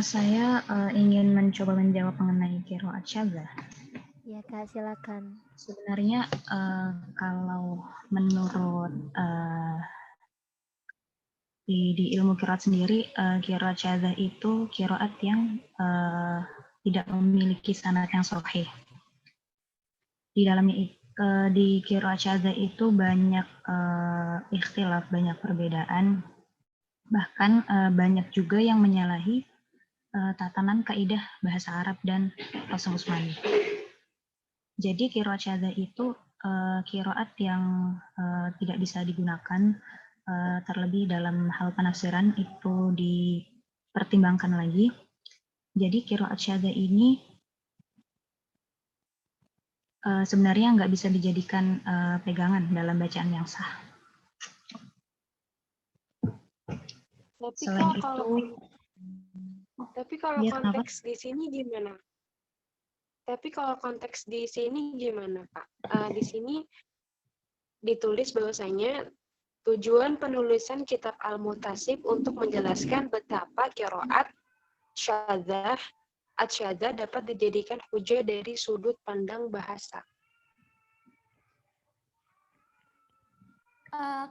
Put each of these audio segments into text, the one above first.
Saya ingin mencoba menjawab mengenai qiraat syadzah. Ya Kak, silakan. Sebenarnya kalau menurut di ilmu qiraat sendiri, qiraat syadzah itu qiraat yang tidak memiliki sanad yang sahih. Di dalamnya di qiraat syadzah itu banyak ikhtilaf, banyak perbedaan, bahkan banyak juga yang menyalahi tatanan kaidah bahasa Arab dan Qasam Usmani. Jadi qiraat syadzah itu qiraat yang tidak bisa digunakan, terlebih dalam hal penafsiran itu dipertimbangkan lagi. Jadi qiraat syadzah ini sebenarnya nggak bisa dijadikan pegangan dalam bacaan yang sah. Tapi kalau ya, konteks di sini gimana? Tapi kalau konteks di sini gimana, Pak? Di sini ditulis bahwasanya tujuan penulisan kitab Al-Muhtasib untuk menjelaskan betapa qiraat syadzah dapat dijadikan hujah dari sudut pandang bahasa.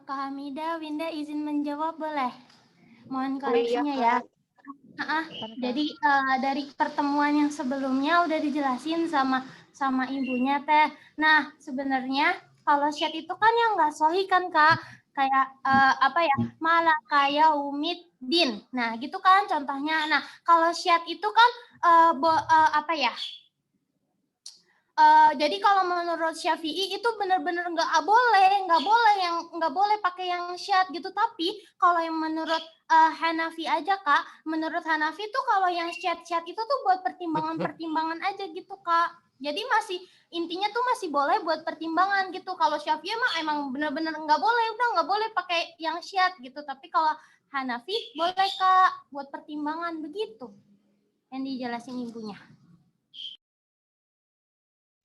Kak Hamida, Winda izin menjawab boleh? Mohon Oh, koreksinya iya, ya. Jadi dari pertemuan yang sebelumnya udah dijelasin sama ibunya teh. Nah sebenarnya kalau syad itu kan yang nggak sahih kan Kak, kayak apa ya, malakaya umid din. Nah gitu kan contohnya. Nah kalau syad itu kan apa ya? Jadi kalau menurut Syafi'i itu benar-benar nggak boleh pakai yang syad gitu. Tapi kalau yang menurut Hanafi aja Kak, menurut Hanafi tuh kalau yang syad itu tuh buat pertimbangan aja gitu Kak. Jadi intinya tuh masih boleh buat pertimbangan gitu. Kalau Syafi'i emang benar-benar nggak boleh pakai yang syad gitu. Tapi kalau Hanafi boleh Kak buat pertimbangan begitu. Yang dijelasin ibunya.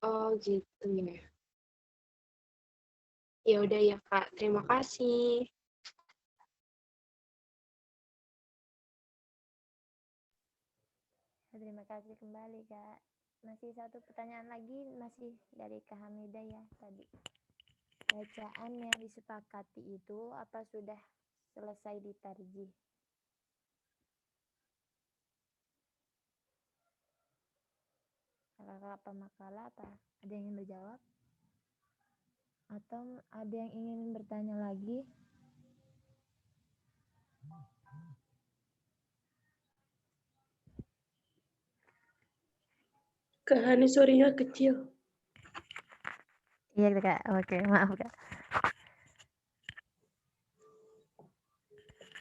Oh gitu ya. Ya udah ya Kak, terima kasih. Terima kasih kembali Kak. Masih satu pertanyaan lagi, masih dari Kak Hamida ya tadi. Bacaan yang disepakati itu apa sudah selesai ditarjih? Kakak pemakalah apa? Ada yang ingin berjawab? Atau ada yang ingin bertanya lagi? Kak Hani suaranya kecil. Iya Kak, oke maaf Kak.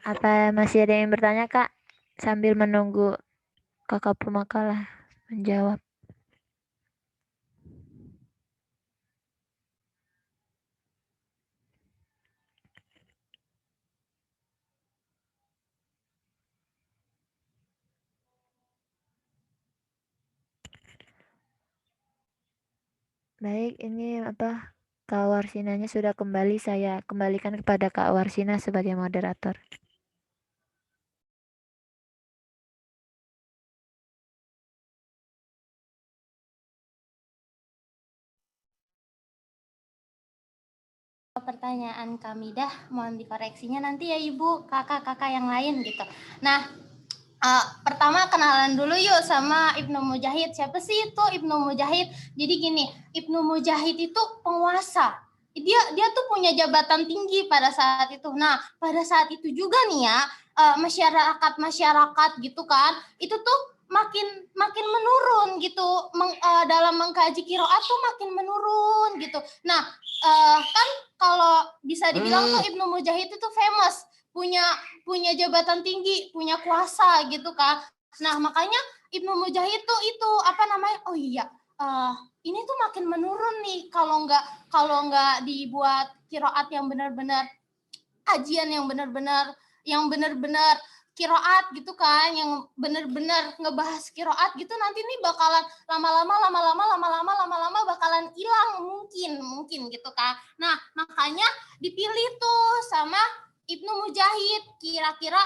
Apa masih ada yang bertanya Kak? Sambil menunggu Kakak pemakalah menjawab. Baik, ini Kak Warsinanya sudah kembali, saya kembalikan kepada Kak Warsina sebagai moderator. Pertanyaan kami mohon dikoreksinya nanti ya Ibu, kakak-kakak yang lain gitu. Nah, pertama kenalan dulu yuk sama Ibnu Mujahid. Siapa sih itu Ibnu Mujahid? Jadi gini, Ibnu Mujahid itu penguasa. Dia tuh punya jabatan tinggi pada saat itu. Nah, pada saat itu juga nih ya, masyarakat gitu kan, itu tuh makin menurun gitu, dalam mengkaji qiraat tuh makin menurun gitu. Nah, kan kalau bisa dibilang tuh Ibnu Mujahid itu famous, punya jabatan tinggi, punya kuasa gitu kan. Nah, makanya Ibnu Mujahid tuh itu oh iya, ini tuh makin menurun nih kalau nggak dibuat qiraat yang benar-benar kajian yang benar-benar qiraat gitu kan, yang benar-benar ngebahas qiraat gitu, nanti nih bakalan lama-lama bakalan hilang mungkin gitu kan. Nah, makanya dipilih tuh sama Ibnu Mujahid, kira-kira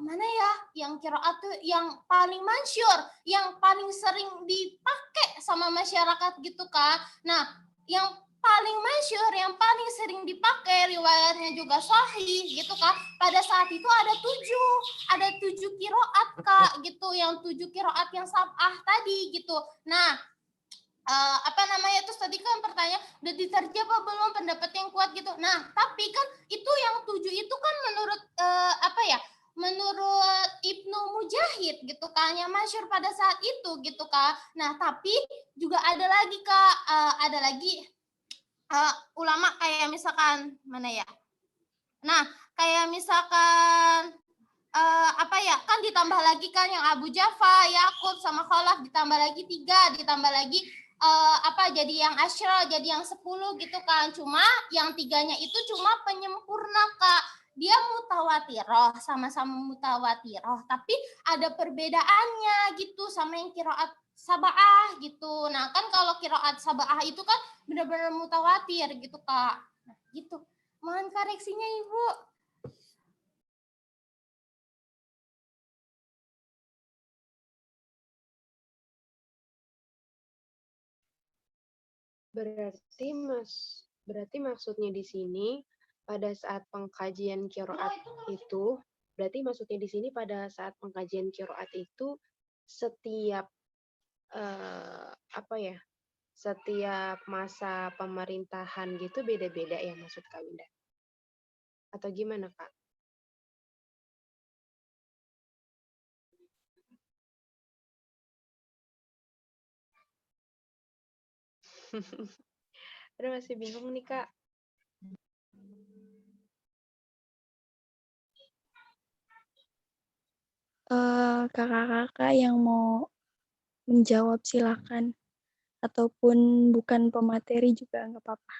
mana ya yang qiraat tuh yang paling masyhur, yang paling sering dipakai sama masyarakat gitu kan. Nah, yang paling masyhur, yang paling sering dipakai, riwayatnya juga sahih gitu kan. Pada saat itu ada tujuh qiraat Kak gitu, yang 7 qiraat yang sab'ah tadi gitu. Nah, apa namanya terus tadi kan pertanyaan udah diterjemah apa belum pendapat yang kuat gitu. Nah, tapi kan itu yang 7 itu kan menurut menurut Ibnu Mujahid gitu kan yang masyhur pada saat itu gitu kan. Nah, tapi juga ada lagi Kak, ada lagi ulama kayak misalkan mana ya? Nah, kayak misalkan kan ditambah lagi kan yang Abu Ja'far, Yakub sama Khalaf ditambah lagi 3, ditambah lagi jadi yang Asyra, jadi yang 10 gitu kan. Cuma yang 3-nya itu cuma penyempurna Kak. Dia mutawatirah, sama-sama mutawatirah, tapi ada perbedaannya gitu sama yang qiraat sab'ah gitu. Nah, kan kalau qiraat sab'ah itu kan benar-benar mutawatir gitu Kak. Nah, gitu. Mohon koreksinya Ibu. Berarti maksudnya di sini pada saat pengkajian qiraat itu, setiap setiap masa pemerintahan gitu beda-beda ya maksud Kak Winda? Atau gimana Kak? Aduh, masih bingung nih Kak. Kakak-kakak yang mau menjawab silakan. Ataupun bukan pemateri juga nggak apa-apa.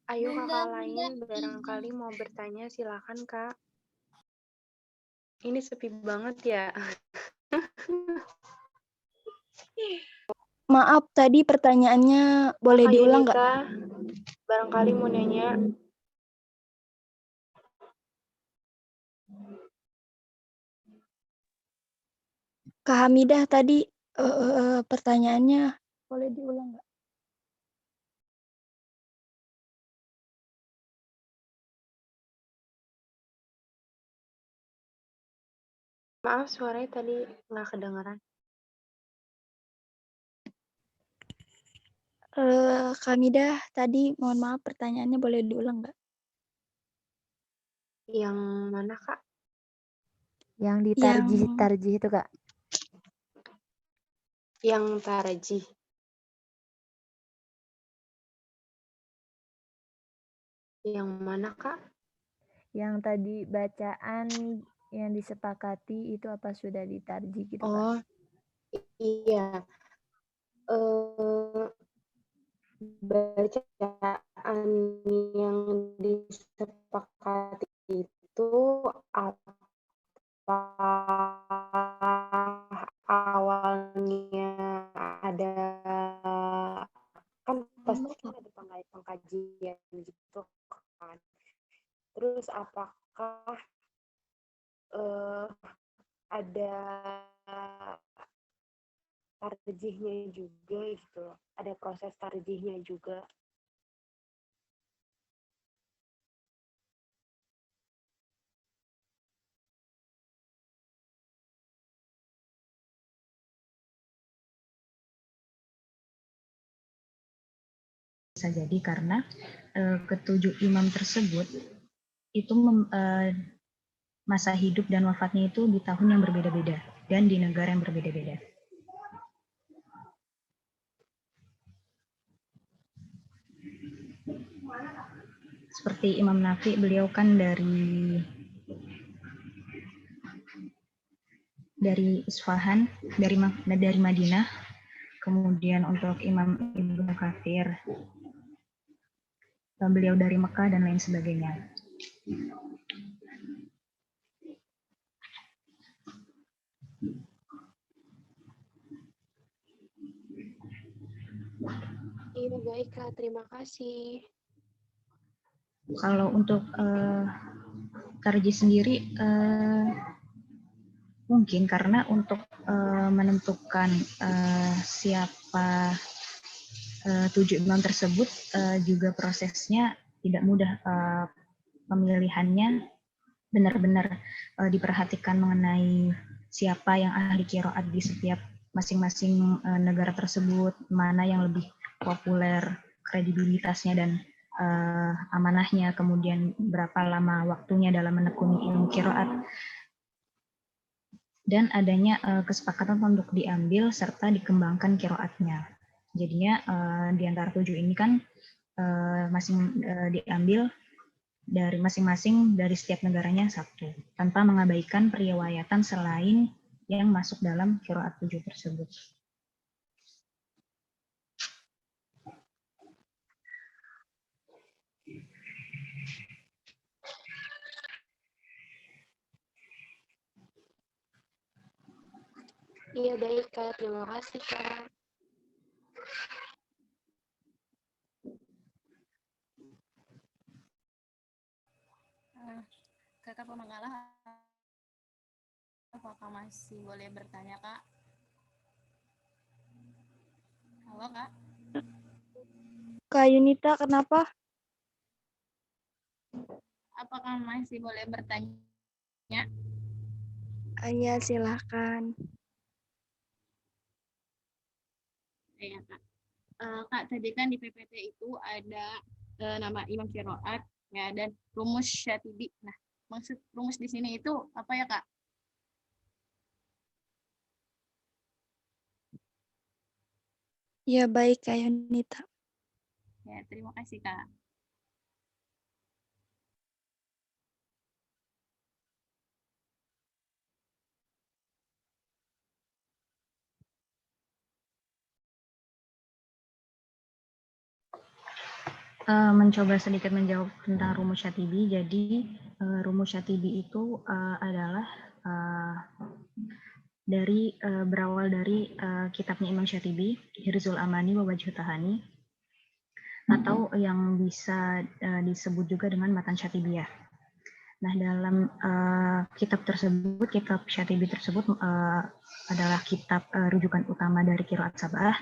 Ayo kakak lain barangkali mau bertanya silakan Kak. Ini sepi banget ya. Maaf, tadi pertanyaannya boleh Kak diulang nggak? Yunita, barangkali mau nanya. Kak Hamidah tadi pertanyaannya boleh diulang nggak? Maaf, suaranya tadi nggak kedengeran. Kak Hamidah tadi mohon maaf pertanyaannya boleh diulang nggak? Yang mana Kak? Yang ditarjih itu Kak. Yang tarjih. Yang mana Kak? Yang tadi bacaan yang disepakati itu apa sudah ditarjih gitu Kak? Oh, iya. Bacaan yang disepakati itu apa awalnya ada, kan pasti kan ada pengkajian gitu kan. Terus apakah ada tarjihnya juga gitu loh. Ada proses tarjihnya juga. bisa jadi karena ketujuh imam tersebut itu masa hidup dan wafatnya itu di tahun yang berbeda-beda dan di negara yang berbeda-beda. Seperti Imam Nafi, beliau kan dari Isfahan, dari Madinah. Kemudian untuk Imam Ibnu Katsir, beliau dari Mekah dan lain sebagainya. Iya, baik Kak. Terima kasih. Kalau untuk tarjih sendiri, mungkin karena untuk menentukan siapa 7 imam tersebut juga prosesnya tidak mudah. Pemilihannya benar-benar diperhatikan mengenai siapa yang ahli qiraat di setiap masing-masing negara tersebut, mana yang lebih populer, kredibilitasnya dan amanahnya, kemudian berapa lama waktunya dalam menekuni ilmu qiraat, dan adanya kesepakatan untuk diambil serta dikembangkan qiraatnya. Jadinya di antara 7 ini kan diambil dari masing-masing dari setiap negaranya satu, tanpa mengabaikan periwayatan selain yang masuk dalam qiraat 7 tersebut. Iya, baik Kak. Terima kasih Kak. Kakak Pemangkalah, apakah masih boleh bertanya, Kak? Halo, Kak. Kak Yunita, kenapa? Apakah masih boleh bertanya? Iya, silahkan. Ya, Kak. Kak, tadi kan di PPT itu ada nama Imam Qiraat ya, dan rumus Syatibi. Nah, maksud rumus di sini itu apa ya, Kak? Ya, baik Kak Yunita. Ya, terima kasih, Kak. Mencoba sedikit menjawab tentang rumus Syatibi. Jadi rumus Syatibi itu adalah berawal dari kitabnya Imam Syatibi, Hirzul Amani wa Wajhu Tahani, atau yang bisa disebut juga dengan Matan Syatibiyah. Nah, dalam kitab tersebut, kitab Syatibi tersebut adalah kitab rujukan utama dari Qiraat Sab'ah.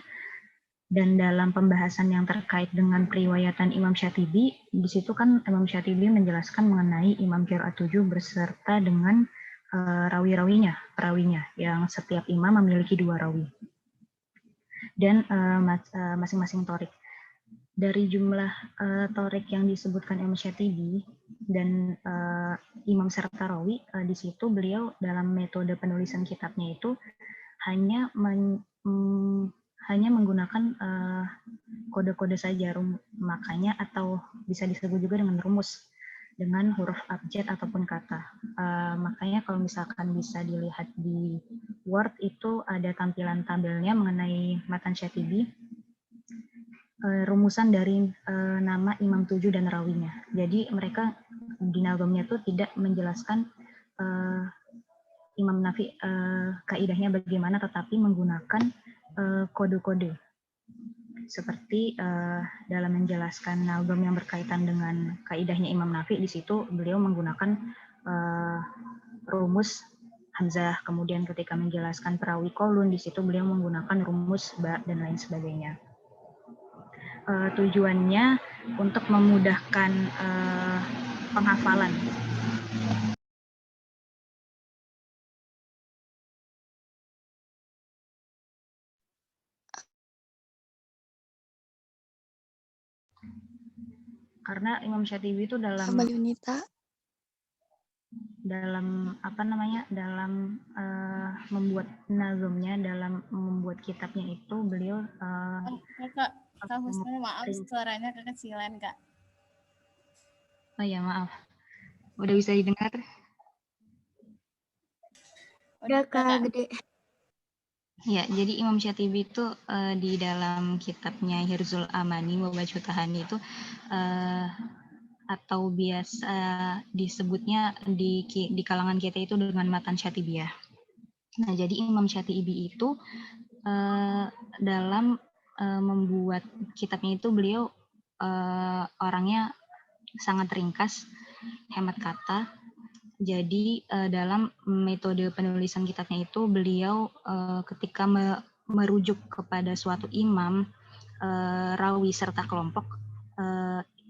Dan dalam pembahasan yang terkait dengan periwayatan Imam Syatibi, di situ kan Imam Syatibi menjelaskan mengenai Imam Qiraat 7 beserta dengan perawinya, yang setiap imam memiliki 2 rawi. Dan masing-masing torik. Dari jumlah torik yang disebutkan Imam Syatibi dan imam serta rawi, di situ beliau dalam metode penulisan kitabnya itu hanya menggunakan kode-kode saja, makanya atau bisa disebut juga dengan rumus dengan huruf abjad ataupun kata. Makanya kalau misalkan bisa dilihat di Word itu ada tampilan tabelnya mengenai Matan Syatibi, rumusan dari nama Imam 7 dan rawinya. Jadi mereka di nazamnya itu tidak menjelaskan Imam Nafi kaidahnya bagaimana, tetapi menggunakan kode-kode. Seperti dalam menjelaskan nazam yang berkaitan dengan kaidahnya Imam Nafi, di situ beliau menggunakan rumus hamzah. Kemudian ketika menjelaskan perawi kolun, di situ beliau menggunakan rumus ba dan lain sebagainya. Tujuannya untuk memudahkan penghafalan. Karena Imam Syatibi itu dalam Mbak Yunita. membuat nazomnya, dalam membuat kitabnya itu beliau Kak Husnul, maaf suaranya kekecilan, Kak. oh ya maaf, udah bisa didengar? Udah, Kak. Gede. Ya, jadi Imam Syatibi itu di dalam kitabnya Hirzul Amani wa Wajhu Tahani itu atau biasa disebutnya di kalangan kita itu dengan matan Syatibiyah. Nah, jadi Imam Syatibi itu dalam membuat kitabnya itu beliau orangnya sangat ringkas, hemat kata. Jadi dalam metode penulisan kitabnya itu beliau ketika merujuk kepada suatu imam, rawi serta kelompok,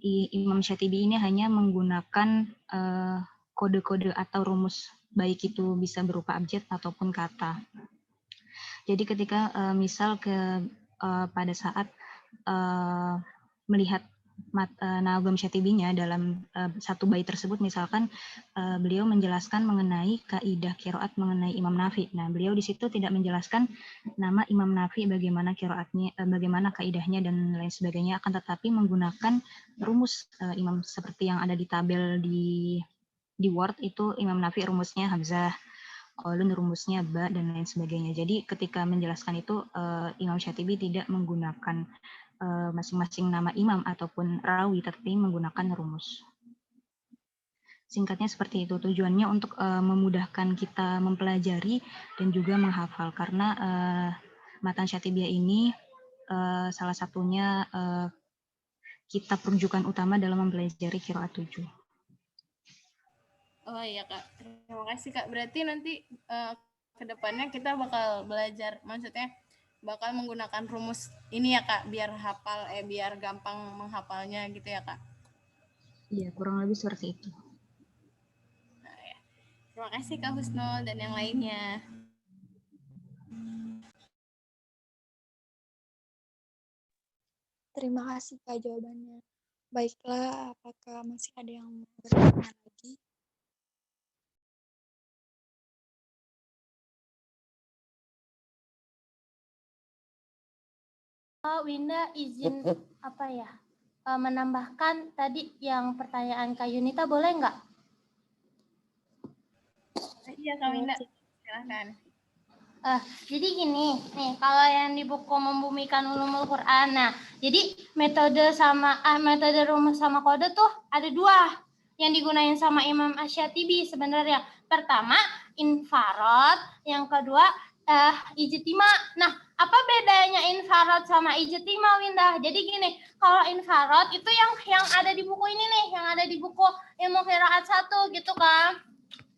Imam Syatibi ini hanya menggunakan kode-kode atau rumus, baik itu bisa berupa abjad ataupun kata. Jadi ketika misal pada saat melihat Nazom Syatibinya dalam satu bait tersebut, misalkan beliau menjelaskan mengenai kaidah qiraat mengenai Imam Nafi. Nah, beliau di situ tidak menjelaskan nama Imam Nafi, bagaimana qiraatnya, bagaimana kaidahnya dan lain sebagainya, akan tetapi menggunakan rumus imam seperti yang ada di tabel di Word itu. Imam Nafi rumusnya hamzah, qalun rumusnya ba, dan lain sebagainya. Jadi ketika menjelaskan itu Imam Syatibi tidak menggunakan masing-masing nama imam ataupun rawi, tetapi menggunakan rumus. Singkatnya seperti itu. Tujuannya untuk memudahkan kita mempelajari dan juga menghafal, karena matan Syatibiyah ini salah satunya kitab rujukan utama dalam mempelajari qiraat 7. Oh iya, Kak. Terima kasih, Kak. Berarti nanti ke depannya kita bakal belajar, maksudnya bakal menggunakan rumus ini ya, Kak, biar hafal, biar gampang menghafalnya gitu ya, Kak. Iya, kurang lebih seperti itu. Nah, ya. Terima kasih Kak Husnul dan yang lainnya. Terima kasih Kak jawabannya. Baiklah, apakah masih ada yang mau bertanya lagi? Winda izin menambahkan tadi yang pertanyaan Kak Yunita, boleh nggak? Iya Kak Winda, silahkan. Jadi gini, nih kalau yang di buku Membumikan Ulumul Quran, nah jadi metode rumus sama kode tuh ada dua yang digunain sama Imam Asy-Syatibi sebenarnya. Pertama infarad, yang kedua ijtima. Nah, apa bedanya infarad sama ijtima, Winda? Jadi gini, kalau infarad itu yang ada di buku ini nih, yang ada di buku Ilmu Qiraat 1 gitu kan.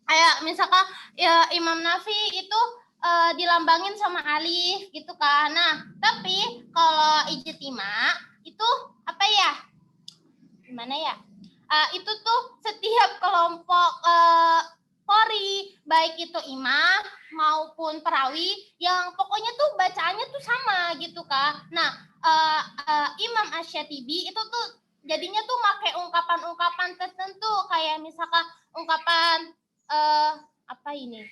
Kayak misalkan ya, Imam Nafi itu dilambangin sama alif gitu kan. Nah, tapi kalau ijtima itu apa ya? Gimana ya? Itu tuh setiap kelompok qori, baik itu imam maupun perawi, yang pokoknya tuh bacaannya tuh sama gitu kan. Nah, Imam Asy-Syatibi itu tuh jadinya tuh pakai ungkapan-ungkapan tertentu, kayak misalkan ungkapan apa ini?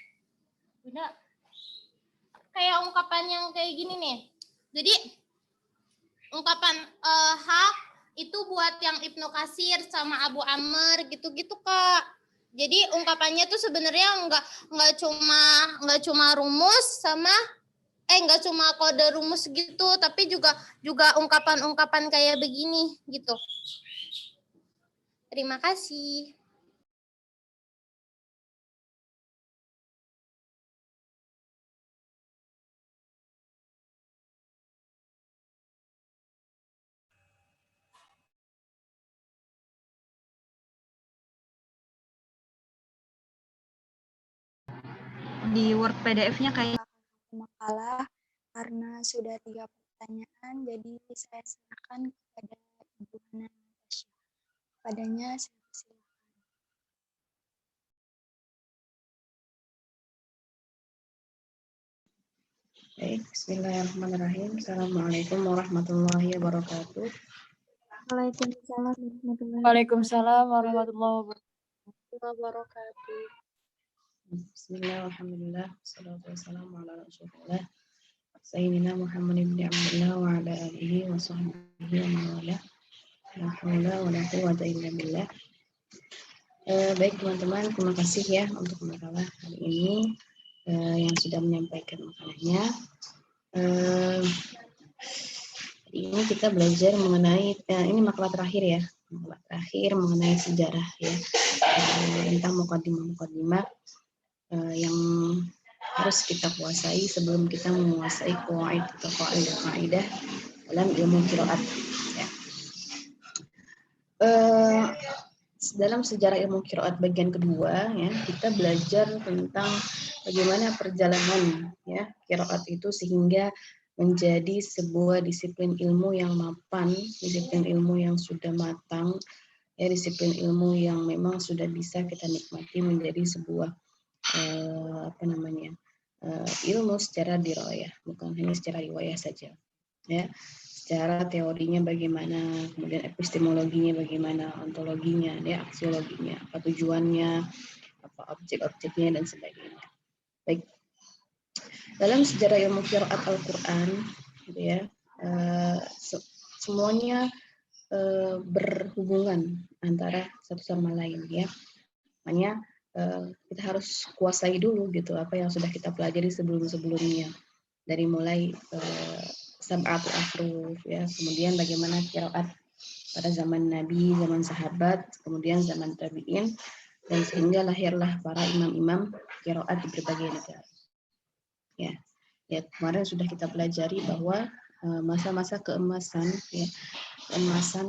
Bunda, kayak ungkapan yang kayak gini nih. Jadi ungkapan hak itu buat yang Ibnu Katsir sama Abu Amr gitu-gitu Kak. Jadi ungkapannya tuh sebenarnya nggak cuma rumus sama nggak cuma kode rumus gitu, tapi juga ungkapan-ungkapan kayak begini gitu. Terima kasih. Di Word PDF-nya kayak makalah karena sudah 3 pertanyaan, jadi saya serahkan kepada Ibu Hana Natasha. Padanya saya silakan. Baik, bismillahirrahmanirrahim. Assalamualaikum warahmatullahi wabarakatuh. Waalaikumsalam warahmatullahi Waalaikumsalam warahmatullahi wabarakatuh. Bismillah, alhamdulillah, wassalatu wassalamu ala rasulillah Sayyidina Muhammad ibn Abdullah wa ala alihi wa sahbihi wa mawala. La haula wa la quwwata illa billah. Baik teman-teman, terima kasih ya untuk makalah hari ini yang sudah menyampaikan makalahnya. Hari ini kita belajar mengenai, ini makalah terakhir ya, makalah terakhir mengenai sejarah ya, tentang mukadimah yang harus kita kuasai sebelum kita menguasai qawaid atau kaidah dalam ilmu qiraat ya. Dalam sejarah ilmu qiraat bagian kedua ya, kita belajar tentang bagaimana perjalanan ya qiraat itu sehingga menjadi sebuah disiplin ilmu yang mapan, disiplin ilmu yang sudah matang ya, disiplin ilmu yang memang sudah bisa kita nikmati menjadi sebuah ilmu secara dirayah, bukan hanya secara riwayah saja ya. Secara teorinya bagaimana, kemudian epistemologinya bagaimana, ontologinya ya, aksiologinya, apa tujuannya, apa objek-objeknya dan sebagainya. Baik, dalam sejarah ilmu qiraat Al-Quran gitu ya, semuanya berhubungan antara satu sama lain ya. Makanya kita harus kuasai dulu gitu apa yang sudah kita pelajari sebelum-sebelumnya, dari mulai sab'atul ahruf ya, kemudian bagaimana qiraat pada zaman Nabi, zaman sahabat, kemudian zaman tabi'in, dan sehingga lahirlah para imam-imam qiraat di berbagai negara. Ya, kemarin sudah kita pelajari bahwa masa-masa keemasan ya,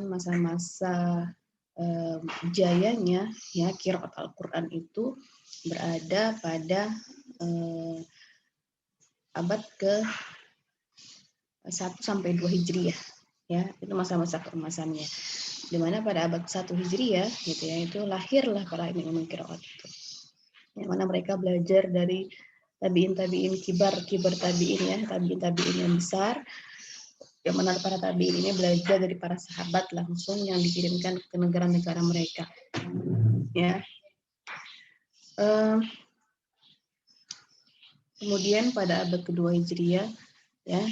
masa-masa jayanya ya qiraat Al-Quran itu berada pada abad ke 1 sampai 2 Hijriah ya, itu masa-masa keemasannya, di mana pada abad 1 Hijriah gitu ya, itu lahirlah para imam qiraat itu, yang mana mereka belajar dari tabiin kibar tabiin ya, tabiin yang besar, yang mana para tabiin ini belajar dari para sahabat langsung yang dikirimkan ke negara-negara mereka ya. Kemudian pada abad kedua Hijriah ya,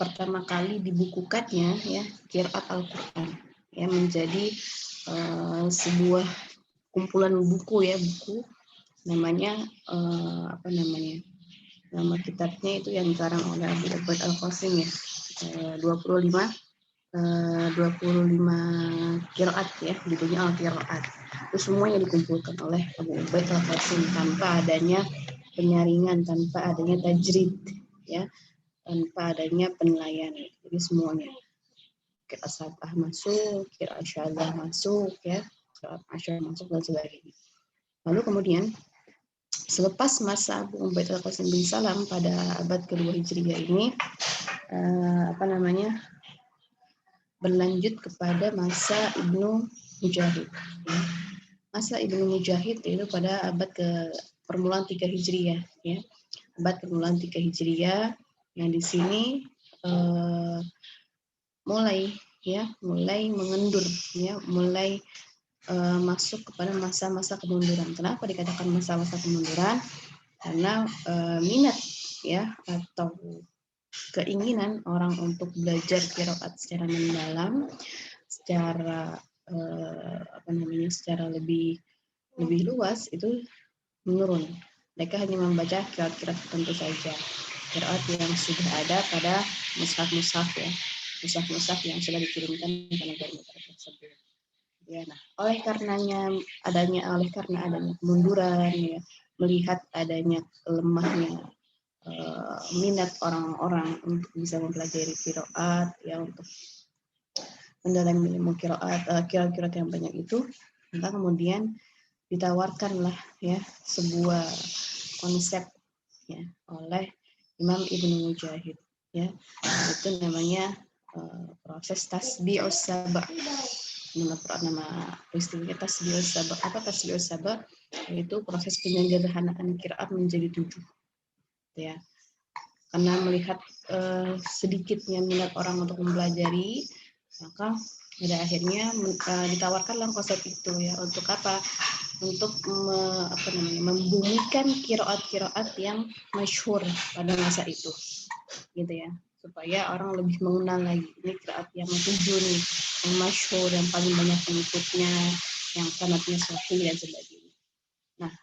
pertama kali dibukukannya ya qiraat Al-Quran ya, menjadi sebuah kumpulan buku ya, buku namanya nama kitabnya itu yang dikarang oleh Abu Ubaid Al-Qasim ya, 25 qiraat ya, judulnya Al-Qiraat. Itu semuanya dikumpulkan oleh Abu Ubaid Al-Qasim tanpa adanya penyaringan, tanpa adanya tajrid ya, tanpa adanya penilaian. Jadi semuanya qiraat sab'ah masuk, qiraat syadzah masuk ya, qiraat asyar masuk dan sebagainya. Lalu kemudian selepas masa Abu Ubaid Al-Qasim bin Salam pada abad kedua Hijriah ini berlanjut kepada masa Ibnu Mujahid. Masa Ibnu Mujahid itu pada abad ke permulaan 3 Hijriah ya. Abad permulaan 3 Hijriah yang di sini mulai mengendur ya, mulai masuk kepada masa-masa kemunduran. Kenapa dikatakan masa-masa kemunduran? Karena minat ya atau keinginan orang untuk belajar qiraat secara mendalam, secara secara lebih luas itu menurun. Mereka hanya membaca qiraat-qiraat tertentu saja, qiraat yang sudah ada pada mushaf-mushaf ya, mushaf-mushaf yang sudah dikirimkan ke negara-negara tersebut. Ya, nah, oleh karena adanya kemunduran ya, melihat adanya lemahnya minat orang-orang untuk bisa mempelajari qiraat ya, untuk mendalami ilmu qiraat yang banyak itu, maka kemudian ditawarkanlah ya sebuah konsep ya oleh Imam Ibnu Mujahid ya, itu namanya proses tasbi'us saba'. Nama istilahnya tasbi'us saba'. Apa tasbi'us saba'? Yaitu proses penyederhanaan qiraat menjadi 7 ya. Karena melihat sedikitnya minat orang untuk mempelajari, maka pada akhirnya ditawarkanlah konsep itu ya. Untuk apa? Untuk membumikan kiroat yang masyhur pada masa itu, gitu ya, supaya orang lebih mengenal lagi ini kiroat yang tujuh nih, yang masyhur, yang paling banyak pengikutnya, yang sanadnya sahih dan sebagainya. Nah,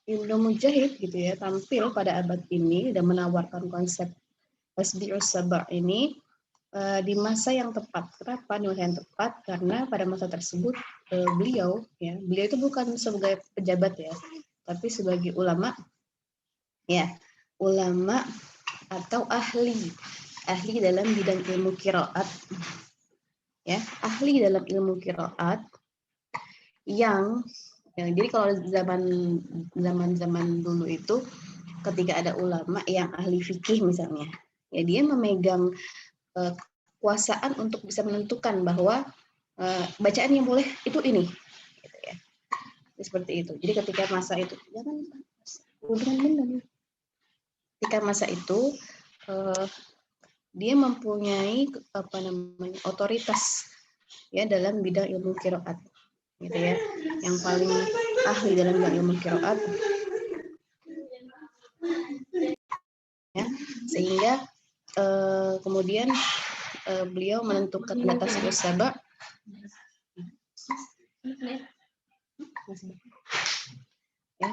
Ibnu Mujahid gitu ya tampil pada abad ini dan menawarkan konsep tasbi'us saba' ini di masa yang tepat. Kenapa di masa yang tepat? Karena pada masa tersebut beliau itu bukan sebagai pejabat ya, tapi sebagai ulama ya, ulama atau ahli dalam bidang ilmu qiraat ya, ahli dalam ilmu qiraat yang jadi kalau zaman dulu itu ketika ada ulama yang ahli fikih misalnya, ya dia memegang kekuasaan untuk bisa menentukan bahwa bacaan yang boleh itu ini, gitu ya. Seperti itu. Jadi ketika masa itu, ketika masa itu dia mempunyai otoritas ya dalam bidang ilmu qiraat, gitu ya. Yang paling ahli dalam bidang ilmu qiraat, ya, sehingga kemudian beliau menentukan tasbi'us saba' ya.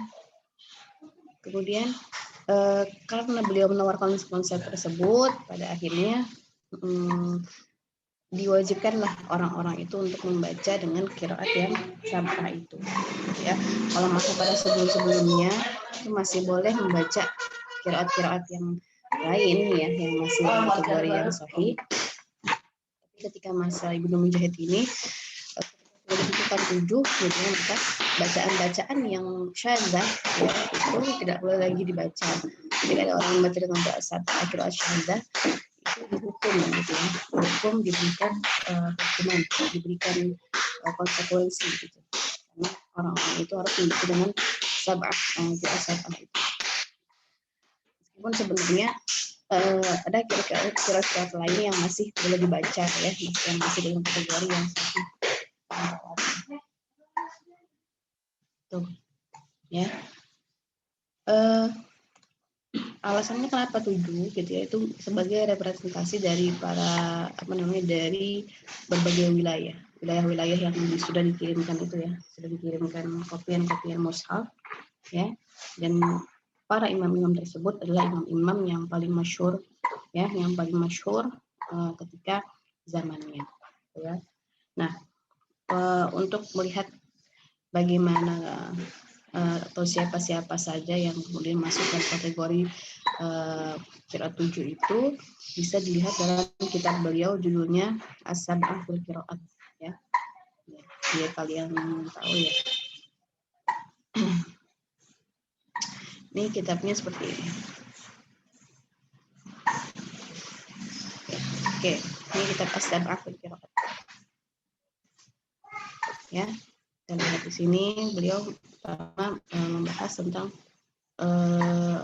Kemudian karena beliau menawarkan konsep tersebut, pada akhirnya diwajibkanlah orang-orang itu untuk membaca dengan qiraat yang sab'ah itu ya. Kalau masuk pada sebelum-sebelumnya itu masih boleh membaca qiraat-qiraat yang lain ya, yang masih kategori yang sahih. Ketika masa Ibnu Mujahid ini ditentukan 7, kemudian maka bacaan-bacaan yang syadzah ya, itu tidak boleh lagi dibaca. Jika ada orang membaca dengan bahasa qiraat syadzah, itu dihukum gitu ya. Hukum diberikan hukuman, diberikan konsekuensi gitu. Karena orang-orang itu harus membaca dengan sab'ah itu. Meskipun sebenarnya ada kira-kira lain yang masih boleh dibaca ya, yang masih dalam kategori yang sahih. Tuh, ya. Alasannya kenapa 7 gitu ya, itu sebagai representasi dari para dari berbagai wilayah yang sudah dikirimkan itu ya, sudah dikirimkan kopian mushaf ya, dan para imam-imam tersebut adalah imam-imam yang paling masyhur ya, yang paling masyhur ketika zamannya ya. Nah, untuk melihat bagaimana atau siapa-siapa saja yang kemudian masuk ke kategori qiraat 7 itu bisa dilihat dalam kitab beliau, judulnya As-Sab'ah fil Qiraat ya. Biar kalian tahu ya. Ini kitabnya seperti ini. Oke, ini kitab As-Sab'ah fil Qiraat. Ya. Dan lihat di sini beliau pertama membahas tentang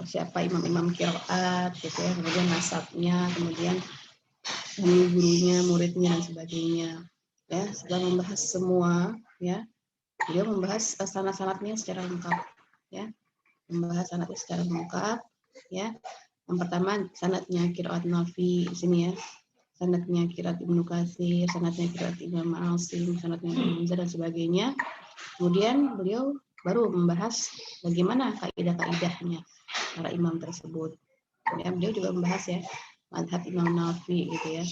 siapa imam-imam qiraat gitu ya, kemudian nasabnya, kemudian guru-gurunya, muridnya dan sebagainya ya. Setelah membahas semua ya, beliau membahas sanad-sanadnya secara lengkap ya, membahas sanadnya secara lengkap ya. Yang pertama sanadnya qiraat Nafi di sini ya, sanadnya qiraat Ibnu Katsir, sanadnya qiraat Imam Asim, sanadnya Ibnu Hamzah dan sebagainya. Kemudian beliau baru membahas bagaimana kaidah-kaidahnya para imam tersebut. Kemudian beliau juga membahas ya mazhab Imam Nafi gitu ya.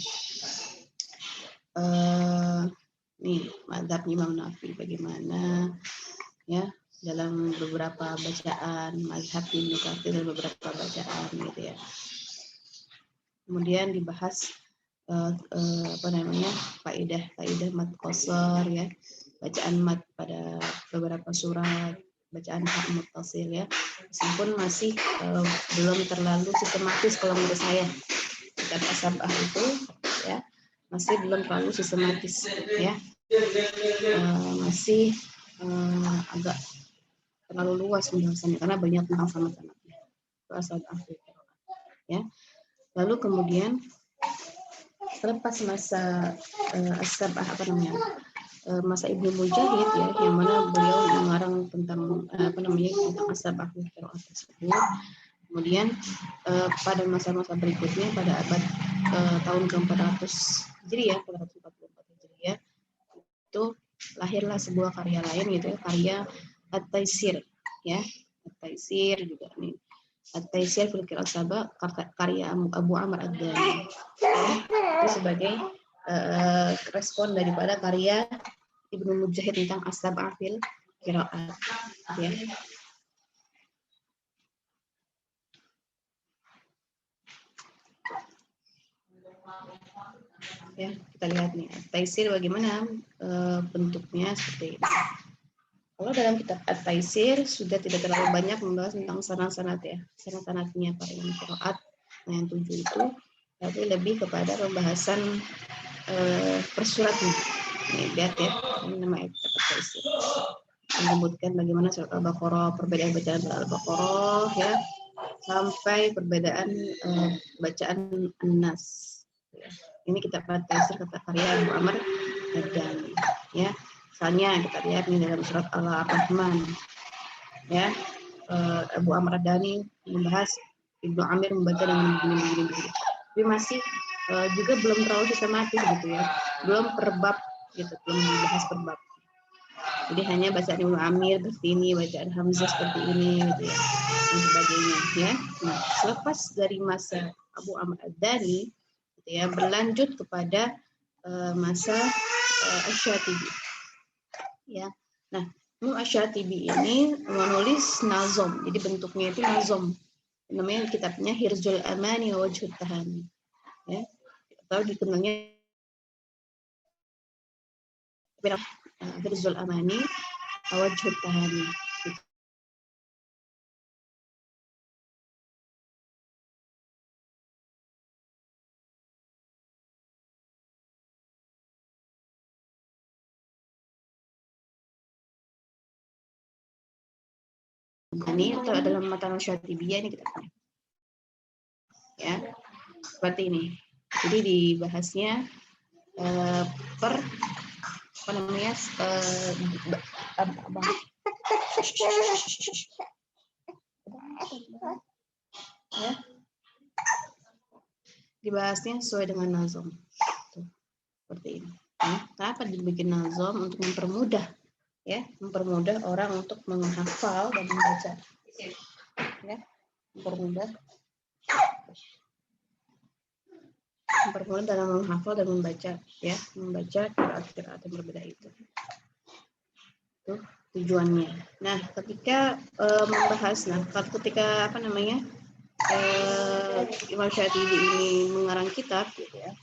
Nih mazhab Imam Nafi bagaimana ya dalam beberapa bacaan, mazhab Ibnu Katsir dalam beberapa bacaan gitu ya. Kemudian dibahas kaidah mad qasar ya, bacaan mad pada beberapa surat, bacaan hak muttasil ya, meskipun masih belum terlalu sistematis kalau menurut saya. Kitab As-Sab'ah itu ya masih belum terlalu sistematis ya, masih agak terlalu luas pembahasannya karena banyak tentang sanad-sanadnya. As-Sab'ah ya. Lalu kemudian selepas masa as-sab'ah masa Ibnu Mujahid ya, yang mana beliau mengarang tentang tentang as-sab'ah fil qiraat tersebut. Kemudian pada masa-masa berikutnya pada abad tahun ke-400 Hijriah, 444 Hijriah, itu lahirlah sebuah karya lain gitu ya, karya At-Taisir ya. At-Taisir juga nih. At-Taisir fil qiraat as-sab'ah karya Abu Amr Ad-Dani. Itu sebagai respon daripada karya Ibnu Mujahid tentang as-sab'ah fil qiraat ya. Ya, kita lihat nih At-Taisir bagaimana bentuknya seperti ini. Kalau dalam kitab At-Taisir sudah tidak terlalu banyak membahas tentang sanad-sanad ya, sanad-sanadnya para imam qiraat yang 7 itu, tapi lebih kepada pembahasan persuratnya. Nih, lihat ya, ini nama kitab At-Taisir. Menyebutkan bagaimana surat Al-Baqarah, perbedaan bacaan Al-Baqarah ya, sampai perbedaan bacaan An-Nas. Ya. Ini kitab At-Taisir kata karya Abu Amr Ad-Dani ya. Misalnya kita lihat nih dalam surat Al-Rahman ya, Abu Amr Ad-Dani membahas Ibnu Amir membaca dengan begini. Tapi masih juga belum terlalu sistematis gitu ya, belum per bab gitu, belum dibahas per bab. Jadi hanya bacaan Ibnu Amir seperti ini, bacaan Hamzah seperti ini gitu ya, dan sebagainya ya. Nah, selepas dari masa Abu Amr Ad-Dani gitu ya, berlanjut kepada masa Asy-Syatibi ya. Nah, Asy-Syatibi ini menulis nazom, jadi bentuknya itu nazom. Namanya kitabnya Hirzul Amani wa Wajhut Tahani ya, atau dikenalnya Hirzul Amani wa Wajhut Tahani. Ini atau dalam matan Syatibiyah ini kita punya ya, seperti ini. Jadi dibahasnya per apa namanya ya, dibahasnya sesuai dengan nazom seperti ini ya. Kenapa dibikin nazom? Untuk mempermudah ya, mempermudah orang untuk menghafal dan membaca ya, mempermudah dalam menghafal dan membaca ya, membaca qiraat-qiraat yang berbeda itu tujuannya. Nah, ketika membahas, ketika Imam Syatibi ini mengarang kitab gitu ya,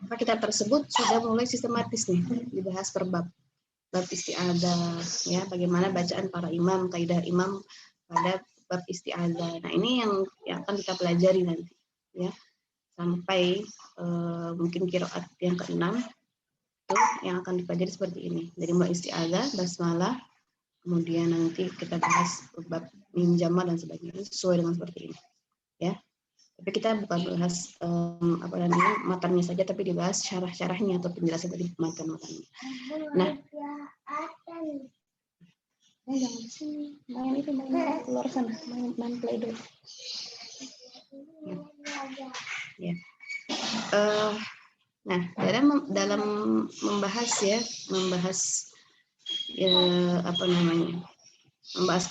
maka kitab tersebut sudah mulai sistematis nih, dibahas per bab. Bab isti'adzah ya, bagaimana bacaan para imam, kaidah imam pada bab isti'adzah. Nah, ini yang akan kita pelajari nanti ya, sampai mungkin qiraat yang ke-6 itu yang akan dipelajari seperti ini, dari mulai isti'adzah, basmalah, kemudian nanti kita bahas bab mim jamal dan sebagainya sesuai dengan seperti ini ya. Tapi kita bukan bahas matanya saja, tapi dibahas syarah-syarahnya atau penjelasan dari matan-matannya. Nah, jangan di sini, main keluar sana, main play doh. Ya. Nah, dalam membahas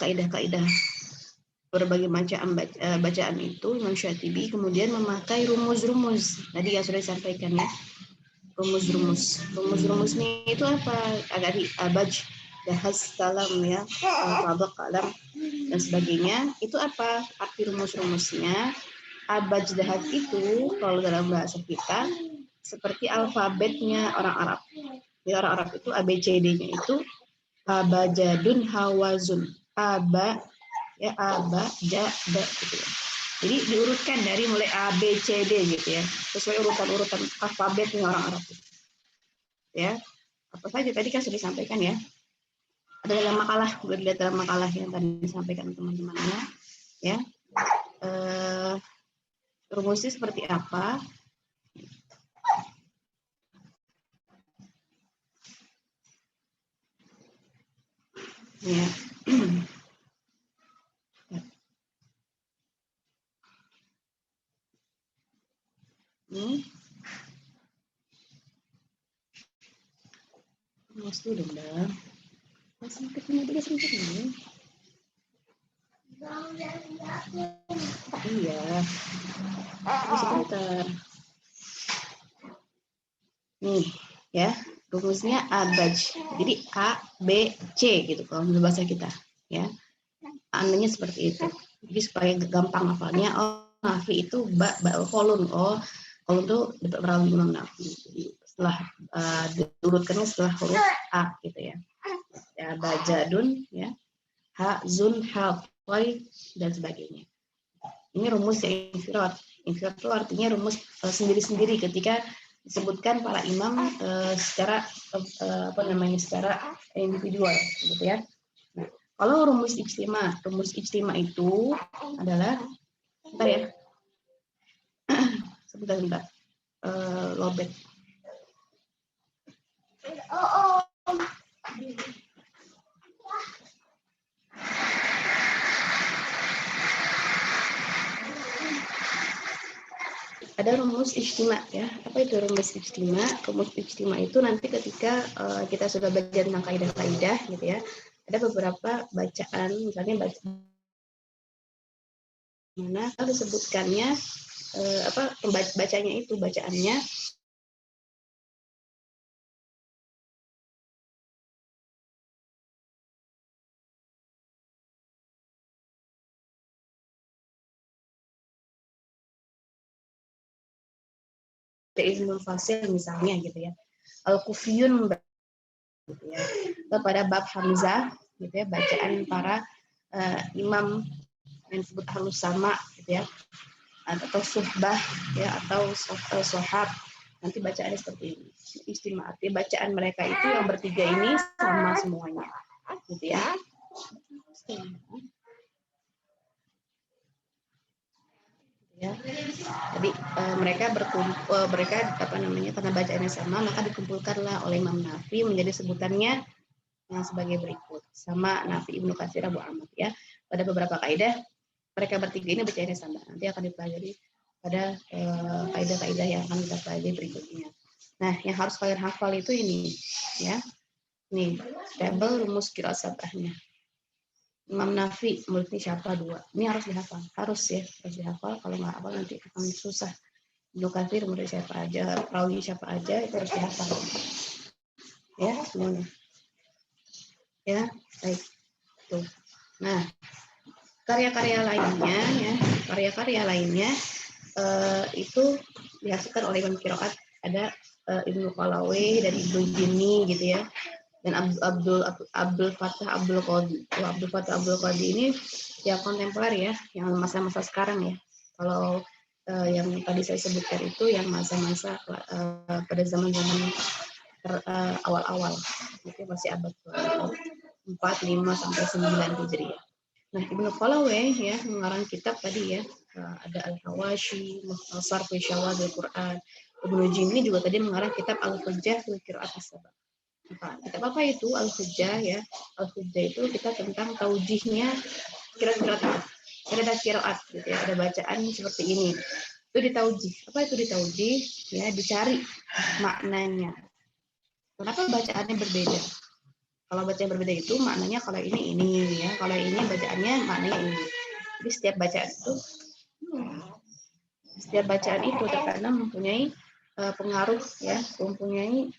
kaidah-kaidah berbagai macam bacaan itu, Imam Syatibi kemudian memakai rumus-rumus tadi yang sudah disampaikan ya. Rumus-rumusnya itu apa? Agari, abaj, dahas, kalam ya, tabak, kalam dan sebagainya. Itu apa arti rumus-rumusnya? Abaj, dahas itu kalau dalam bahasa kita seperti alfabetnya orang Arab. Di orang Arab itu ABCD-nya itu abajadun hawazun. Aba ya, aba, ja, da gitu ya. Jadi diurutkan dari mulai A, B, C, D gitu ya, sesuai urutan alfabetnya orang Arab gitu. Ya, apa saja tadi kan sudah disampaikan ya. Ada dalam makalah, boleh dilihat dalam makalah yang tadi disampaikan teman-temannya ya. Rumusnya seperti apa? Ya. Mas dulu dong. Masih ketemu dia sebentar ini. Iya. Sebentar. Nih, ya. Rumusnya abaj. Jadi A, B, C gitu kalau menurut bahasa kita, ya. A-nya seperti itu. Jadi supaya gampang hafalnya, oh nafi itu kolon. Oh, kolon itu dapat imam nafi. Jadi setelah diurutkannya setelah huruf A gitu ya. Ya, bajadun, ya. Ha, zun, ha, wai, dan sebagainya. Ini rumus infirat. Infirat itu artinya rumus sendiri-sendiri ketika disebutkan para imam secara secara individual, gitu ya. Nah, kalau rumus ijtima itu adalah, bentar ya, sebentar, lobet. Ada rumus ijtima ya. Apa itu rumus ijtima? Rumus ijtima itu nanti ketika kita sudah belajar tentang kaidah-kaidah gitu ya. Ada beberapa bacaan, misalnya mana disebutkannya bacanya itu bacaannya Ibnu Fasil misalnya gitu ya. Al-Kufiyun gitu ya. Pada bab Hamzah gitu ya, bacaan para imam yang disebut halus sama gitu ya. Atau suhbah ya, atau sohab, nanti bacaannya seperti ini. Ijtima, artinya bacaan mereka itu yang bertiga ini sama semuanya gitu ya. Ya. Jadi mereka berkumpul, karena bacaannya sama, maka dikumpulkanlah oleh Imam Nafi menjadi sebutannya yang sebagai berikut, sama Nafi, Ibnu Katsir, Abu Ahmad ya. Pada beberapa kaidah mereka bertiga ini bacaannya sama. Nanti akan dipelajari pada kaidah-kaidah yang akan kita pelajari berikutnya. Nah, yang harus kalian hafal itu ini ya. Nih, tabel rumus qiraat sab'ahnya. Imam Nafi muridnya siapa? 2. Ini harus dihafal, harus dihafal. Kalau nggak hafal nanti akan susah. Ibnu Katsir murid siapa aja, rawi siapa aja, itu harus dihafal. Ya, semuanya. Ya, baik. Tuh. Nah, karya-karya lainnya itu dihasilkan oleh Imam Qiraat. Ada Ibnu Qalawai dan Ibnu Jinni gitu ya. Dan Abdul Fattah Abdul Qadi ini yang kontemporer ya, yang masa-masa sekarang ya. Kalau yang tadi saya sebutkan itu yang masa-masa pada zaman-zaman awal-awal, itu masih abad 4, 5 sampai 9 Hijriah. Nah, Ibnu Qalawai ya mengarang kitab tadi ya, ada Al-Hawashi, Mukhtasar fi Syawahil Quran. Ibnu Jinni juga tadi mengarang kitab Al-Hujjah fi Qiraat as-Sab'ah. Kitab apa itu Al-Hujjah ya? Al-Hujjah itu kita tentang taujihnya kira-kira ada qiraat gitu ya, ada bacaan seperti ini. Itu ditaujih. Apa itu ditaujih? Ya, dicari maknanya. Kenapa bacaannya berbeda? Kalau bacaan berbeda itu maknanya kalau ini ya, kalau ini bacaannya maknanya ini. Jadi setiap bacaan itu terkadang mempunyai pengaruh ya, mempunyai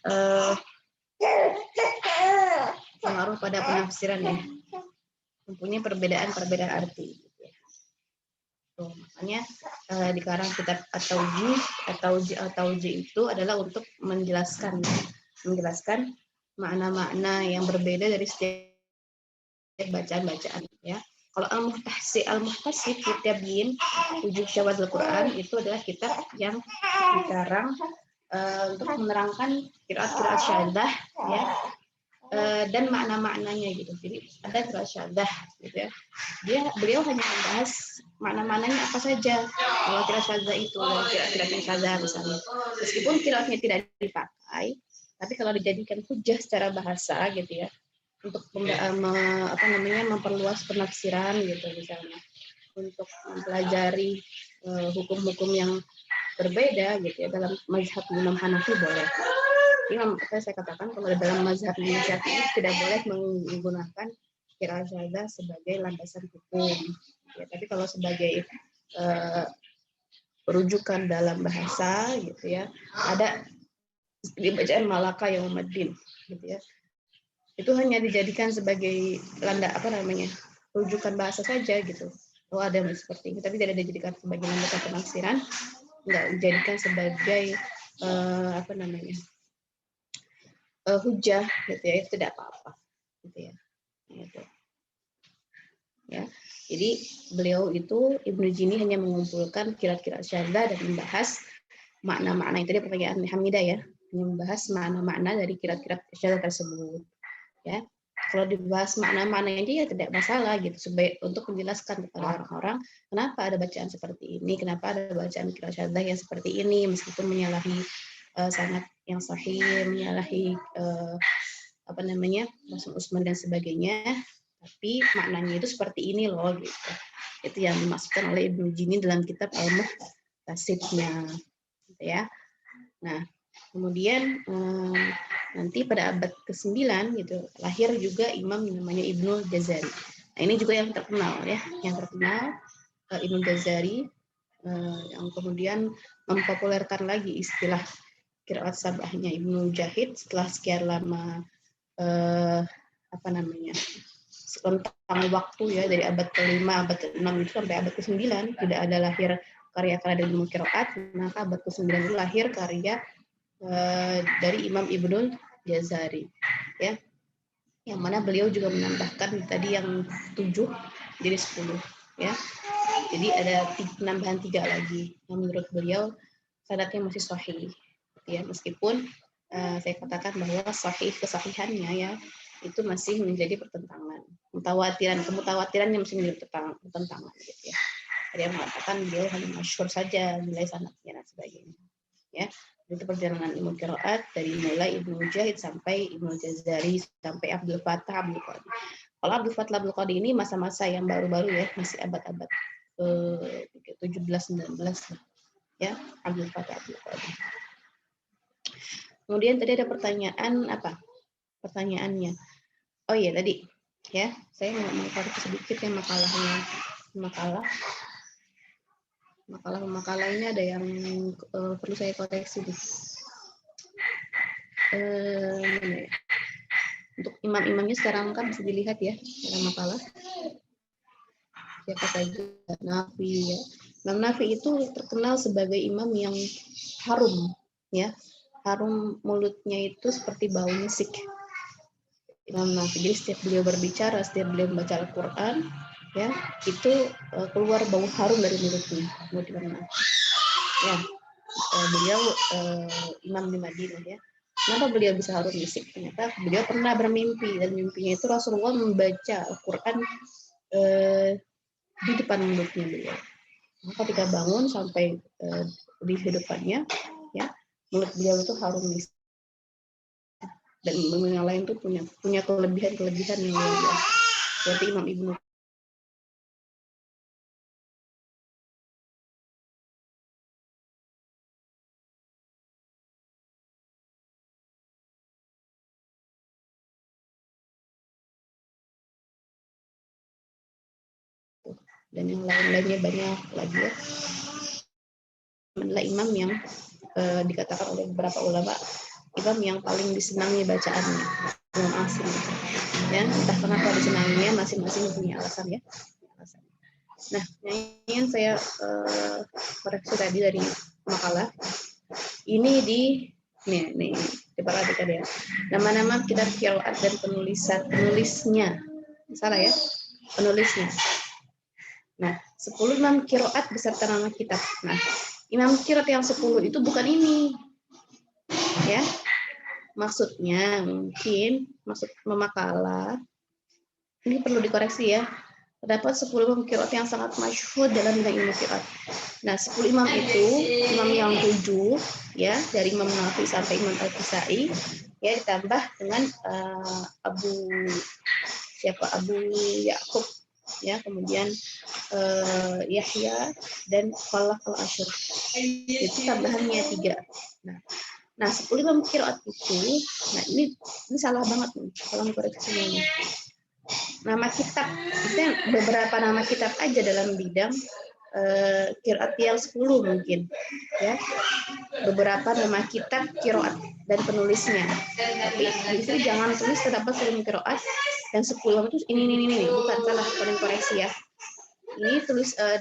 pengaruh pada penafsiran ya, mempunyai perbedaan arti. Tuh, makanya dikarang kitab At-Taujih itu adalah untuk menjelaskan makna-makna yang berbeda dari setiap bacaan-bacaan ya. Kalau Al-Muhtasib kitab Yin Wujud Syawahil Quran itu adalah kitab yang dikarang untuk menerangkan qiraat syadzah ya, dan makna-maknanya gitu. Jadi ada qiraat syadzah gitu ya. Beliau hanya membahas makna-maknanya apa saja. Kalau qiraat syadzah itu qiraat syadzah misalnya. Meskipun qiraatnya tidak dipakai, tapi kalau dijadikan hujjah secara bahasa gitu ya, memperluas penafsiran gitu misalnya, untuk mempelajari hukum-hukum yang berbeda gitu ya dalam mazhab Imam Hanafi boleh. Imam saya katakan kalau dalam mazhab Imam Syafi'i tidak boleh menggunakan qiraat syahadah sebagai landasan hukum. Ya, tapi kalau sebagai rujukan dalam bahasa gitu ya, ada di bacaan Malaka Yaumuddin gitu ya. Itu hanya dijadikan sebagai rujukan bahasa saja gitu. Oh ada seperti ini, tapi tidak dijadikan sebagai landasan penafsiran, enggak dijadikan sebagai hujah gitu ya, itu tidak apa-apa gitu ya. Gitu. Ya. Jadi beliau itu Ibnu Jini hanya mengumpulkan qiraat-qiraat syaddah dan membahas makna-makna, itu dia pertanyaan Hamidah ya, membahas makna-makna dari qiraat-qiraat syaddah tersebut. Ya, kalau dibahas makna-makna aja ya tidak masalah gitu, sebaik untuk menjelaskan kepada orang-orang kenapa ada bacaan seperti ini, kenapa ada bacaan qiraat syaddah yang seperti ini, meskipun menyalahi sanad yang sahih, menyalahi Rasul Utsman dan sebagainya, tapi maknanya itu seperti ini loh gitu. Itu yang dimaksudkan oleh Ibnu Jini dalam kitab Al-Muhtasibnya gitu ya. Nah, kemudian nanti pada abad ke-9 gitu lahir juga imam namanya Ibnu Jazari. Nah, ini juga yang terkenal ya, Ibnu Jazari yang kemudian mempopulerkan lagi istilah qiraat sabahnya Ibnu Mujahid setelah sekian lama rentang waktu ya, dari abad ke-5, abad ke-6 itu sampai abad ke-9 tidak ada lahir karya-karya dari ilmu qiraat, maka abad ke-9 itu lahir karya dari Imam Ibnu Jazari ya, yang mana beliau juga menambahkan tadi yang 7 jadi 10 ya, jadi ada penambahan 3 lagi yang menurut beliau sanadnya masih sahih ya, meskipun saya katakan bahwa kesahihannya ya itu masih menjadi pertentangan, kemutawatirannya masih menjadi pertentangan gitu ya. Ada yang mengatakan beliau hanya masyhur saja nilai sanadnya dan sebagainya ya. Itu perjalanan ilmu qiraat dari mulai Ibnu Mujahid sampai Ibnu Jazari sampai Abdul Fattah Abdul Qadir. Kalau Abdul Fattah Abdul Qadir ini masa-masa yang baru-baru ya, masih abad-abad ke-17-19 ya, Abdul Fattah Abdul Qadir. Kemudian tadi ada pertanyaan apa? Pertanyaannya. Oh iya tadi ya, saya mau mengkoreksi sedikit ya makalah ini ada yang perlu saya koreksi nih. Untuk imam-imamnya sekarang kan bisa dilihat ya dalam makalah. Siapa saja Nafi ya. Imam Nafi itu terkenal sebagai imam yang harum ya. Harum mulutnya itu seperti bau misik. Imam Nafi. Jadi setiap beliau berbicara, setiap beliau membaca Al-Quran, ya itu keluar bau harum dari mulutnya. Mulut Imam Nafi. Ya, beliau imam di Madinah ya. Kenapa beliau bisa harum misik? Ternyata beliau pernah bermimpi dan mimpinya itu Rasulullah membaca Al-Quran di depan mulutnya beliau. Maka ketika bangun sampai di kehidupannya, ya mulut beliau itu harum misik. Dan yang lain tuh punya kelebihan yang luar biasa. Seperti Imam Ibnu dan yang lain-lainnya banyak lagi ya. Adalah imam yang dikatakan oleh beberapa ulama imam yang paling disenangi bacaannya, imam asing. Ya, entah kenapa disenanginya, masing-masing punya alasan ya. Nah, yang ingin saya koreksi tadi dari makalah ini nih diperhatikan ya. Nama-nama kitab qiraat dan penulisnya salah ya, penulisnya. Nah, 10 imam qiraat beserta nama kitab. Nah, imam qiraat yang 10 itu bukan ini. Ya. Maksudnya mungkin maksud memakalah ini perlu dikoreksi ya. Terdapat 10 imam qiraat yang sangat masyhur dalam bidang ilmu qiraat. Nah, 10 imam itu, imam yang 7 ya, dari Imam Nafi sampai Imam Al-Kisai, ya, ditambah dengan Abu Yakub, ya, kemudian Yahya dan Khalaf al-Ashur. Itu tambahannya 3. Nah 10 imam qiraat itu, nah ini salah banget nih, tolong koreksinya ini. Nama kitab, itu beberapa nama kitab aja dalam bidang qiraat yang 10 mungkin, ya. Beberapa nama kitab qiraat dan penulisnya. Tapi di sini jangan tulis terdapat 10 qiraat dan 10 itu ini bukan, salah, paling koreksi ya. Ini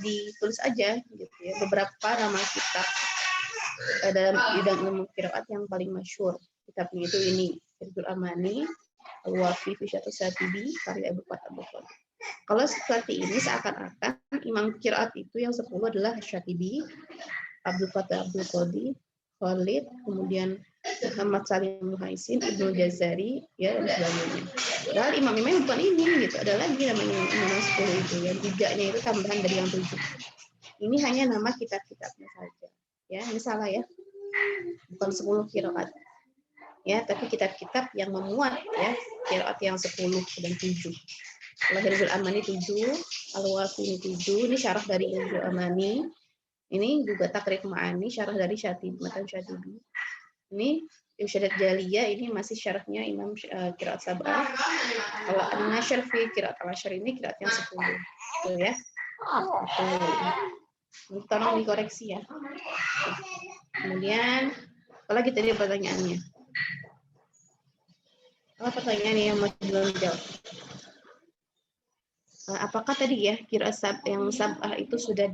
ditulis aja gitu ya, beberapa nama kitab dalam bidang ilmu qiraat yang paling masyhur. Kitabnya itu ini, Hirzul Amani, Al-Wafi fi Syatu Syatibi, karya Abu Bakar Al-Bukhari. Kalau seperti ini seakan-akan imam qiraat itu yang 10 adalah Syatibi, Abdul Fattah Abdul Qadir, Khalid, kemudian Muhammad Salim Muhaisin, Ibnu Jazari, ya, dan sebagainya. Padahal imam-imamnya bukan ini gitu. Ada lagi namanya imam 10 itu, yang 3-nya itu tambahan dari yang 7. Ini hanya nama kitab-kitabnya saja. Ya, ini salah ya. Bukan 10 qiraat. Ya, tapi kitab-kitab yang memuat ya qiraat yang 10 dan 7. Kalau Hirzul Amani 7, Al-Wafi 7, ini syarah dari Hirzul Amani. Ini juga Takrib Ma'ani, syarah dari Syatibi, Matan Syatibi. Ini Irsyadat Jaliyah, ini masih syarahnya Imam qiraat Sab'ah. Kalau An-Nashr fi qiraat Al-Ashr, ini qiraat yang 10. Tuh ya. Tolong dikoreksi ya. Kemudian, apalagi tadi pertanyaannya? Apa pertanyaan yang masih belum dijawab? Apakah tadi ya qiraat yang Sab'ah itu sudah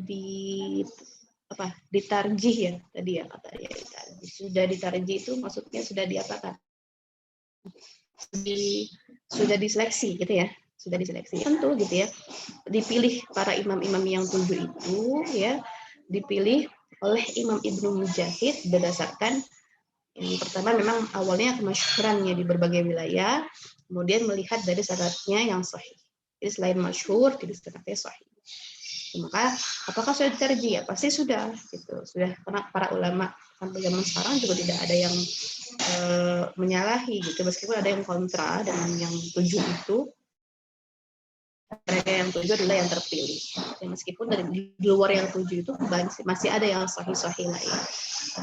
ditarjih ya tadi ya katanya, sudah ditarjih itu maksudnya sudah diapakan? Sudah diseleksi gitu ya, sudah diseleksi tentu gitu ya, dipilih para imam-imam yang 7 itu ya, dipilih oleh Imam Ibnu Mujahid berdasarkan yang pertama memang awalnya kemasyhurannya di berbagai wilayah, kemudian melihat dari syaratnya yang sahih. Jadi selain masyhur, jadi syaratnya sahih. Maka apakah sudah diterjih? Ya pasti sudah gitu. Sudah, karena para ulama sampai zaman sekarang juga tidak ada yang menyalahi gitu, meskipun ada yang kontra dengan yang 7 itu. Mereka yang 7 adalah yang terpilih. Ya, meskipun dari di luar yang 7 itu masih ada yang sahih-sahih lain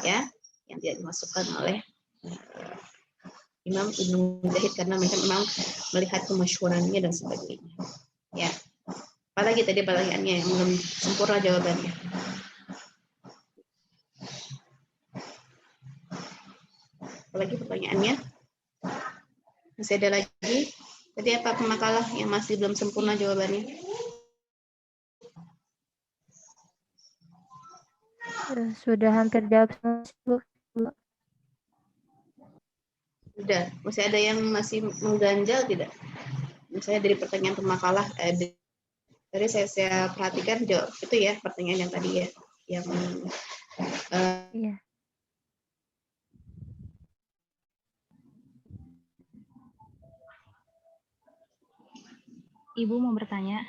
ya, yang tidak dimasukkan oleh Imam Ibnu Mujahid karena mereka memang melihat kemasyhurannya dan sebagainya. Ya. Apalagi tadi pertanyaannya yang belum sempurna jawabannya. Apalagi pertanyaannya? Masih ada lagi? Tadi apa makalah yang masih belum sempurna jawabannya? Sudah hampir jawab semua. Sudah. Masih ada yang masih mengganjal tidak? Misalnya dari pertanyaan pemakalah, dari saya perhatikan jawab itu ya pertanyaan yang tadi ya, yang Iya. Ibu mau bertanya?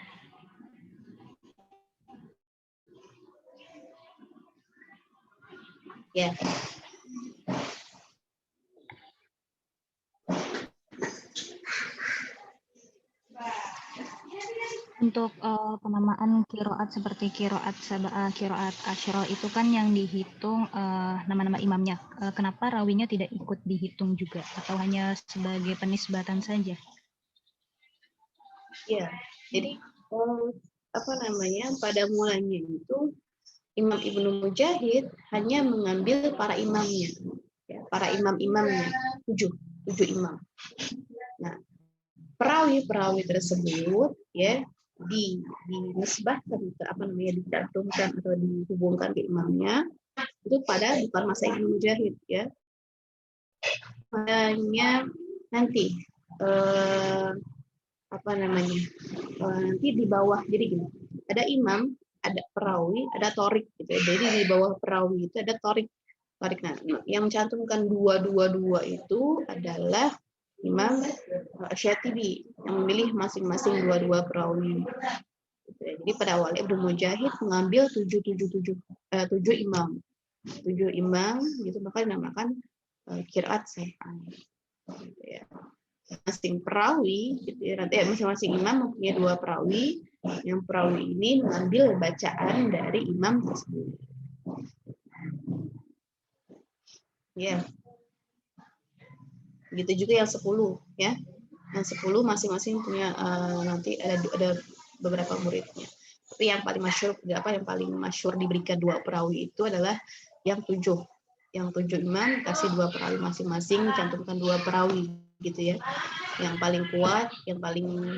Ya. Untuk penamaan qiraat seperti qiraat Sab'ah, qiraat Asyra itu kan yang dihitung nama-nama imamnya. Kenapa rawinya tidak ikut dihitung juga atau hanya sebagai penisbatan saja? Ya, jadi pada mulanya itu Imam Ibnu Mujahid hanya mengambil para imamnya, ya, para imam-imamnya, 7 imam. Nah, perawi-perawi tersebut ya dinisbahkan dicantumkan atau dihubungkan ke imamnya itu pada bukan masa Ibnu Mujahid ya. Hanya nanti nanti di bawah, jadi gini, ada imam, ada perawi, ada torik gitu ya. Jadi di bawah perawi itu ada torik. Nah, yang mencantumkan 222 itu adalah Imam Syatibi yang memilih masing-masing 22 perawi. Jadi pada awalnya Ibnu Mujahid mengambil 7 imam. 7 imam gitu, maka dinamakan qiraat Sab'ah. Gitu ya. Masing perawi, gitu ya, nanti masing-masing imam mempunyai 2 perawi. Yang perawi ini mengambil bacaan dari imam tersebut. Ya. Begitu juga yang 10 ya. Yang 10 masing-masing punya nanti ada beberapa muridnya. Tapi yang paling masyhur diberikan 2 perawi itu adalah yang 7. Yang 7 imam kasih 2 perawi masing-masing, cantumkan 2 perawi gitu ya. Yang paling kuat, yang paling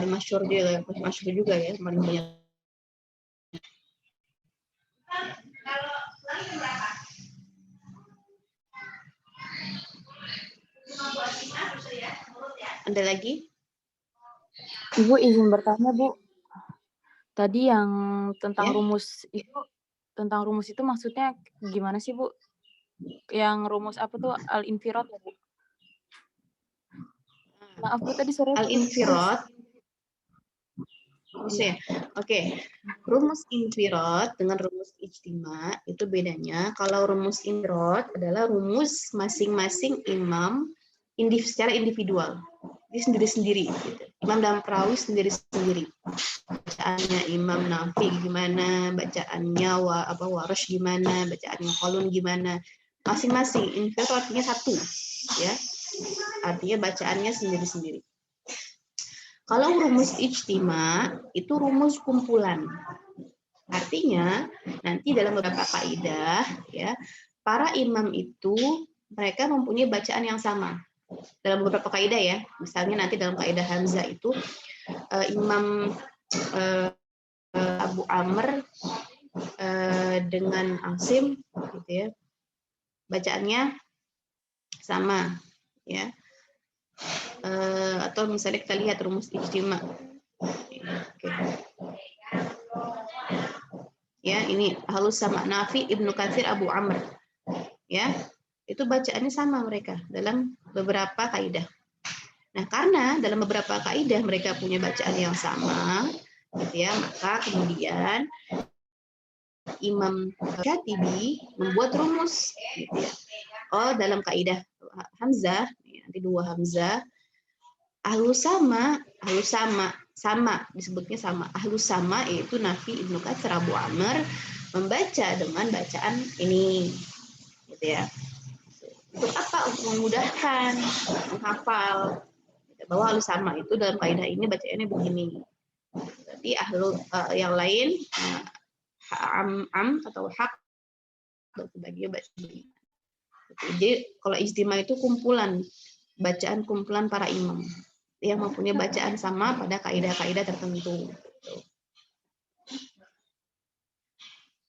masyhur juga ya, paling banyak. Ada lagi? Ibu izin bertanya, Bu. Tadi yang tentang Ya. rumus itu maksudnya gimana sih, Bu? Yang rumus apa tuh al-infirad ya, Bu? Maaf, Bu, tadi sore Al-infirad. Maksudnya, oke. Rumus infirad dengan rumus ijtima itu bedanya. Kalau rumus infirad adalah rumus masing-masing imam secara individual. Dia sendiri-sendiri. Gitu. Imam dan perawi sendiri-sendiri. Bacaannya Imam Nafi gimana, bacaannya Warsh gimana, bacaannya Qalun gimana. Masing-masing. Infirad artinya satu. Ya. Artinya bacaannya sendiri-sendiri. Kalau rumus ijtima itu rumus kumpulan. Artinya nanti dalam beberapa kaidah ya, para imam itu mereka mempunyai bacaan yang sama. Dalam beberapa kaidah ya. Misalnya nanti dalam kaidah Hamzah itu Imam Abu Amr dengan Asim gitu ya. Bacaannya sama ya. Atau misalnya kita lihat rumus ijtima. Oke. Ya, ini halus sama Nafi, Ibnu Katsir, Abu Amr. Ya, itu bacaannya sama mereka dalam beberapa kaidah. Nah, karena dalam beberapa kaidah mereka punya bacaan yang sama, gitu ya, maka kemudian Imam Syatibi membuat rumus, gitu ya. Oh, dalam kaidah Hamzah, nanti 2 Hamzah, ahlus sama disebutnya sama. Ahlus sama yaitu Nafi, Ibnu Katsir, Abu Amr membaca dengan bacaan ini, gitu ya. Untuk apa? Untuk memudahkan menghafal. Bahwa ahlus sama itu dalam kaidah ini bacaannya begini. Jadi yang lain am atau hak bagi baca begini. Jadi kalau ijtima itu kumpulan para imam yang mempunyai bacaan sama pada kaidah-kaidah tertentu.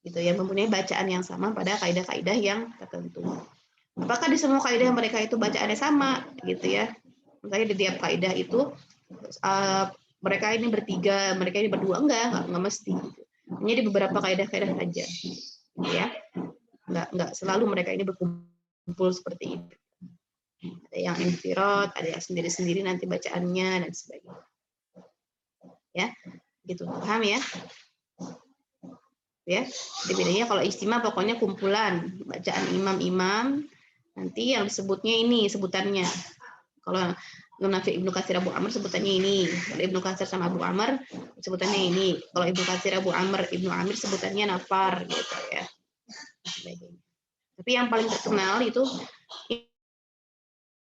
Gitu, yang mempunyai bacaan yang sama pada kaidah-kaidah yang tertentu. Apakah di semua kaidah mereka itu bacaannya sama, gitu ya? Misalnya di tiap kaidah itu mereka ini bertiga, mereka ini berdua, enggak mesti. Hanya di beberapa kaidah-kaidah saja, gitu ya. Enggak selalu mereka ini berkumpul seperti itu. Ada yang infirad, ada yang sendiri-sendiri nanti bacaannya dan sebagainya. Ya, gitu. Paham ya? Ya, jadi bedanya kalau ijtima pokoknya kumpulan bacaan imam-imam, nanti yang disebutnya ini sebutannya. Kalau Nafi, Ibnu Katsir, Abu Amr sebutannya ini. Kalau Ibnu Katsir sama Abu Amr sebutannya ini. Kalau Ibnu Katsir, Abu Amr, Ibnu Amir sebutannya nafar gitu ya. Tapi yang paling terkenal itu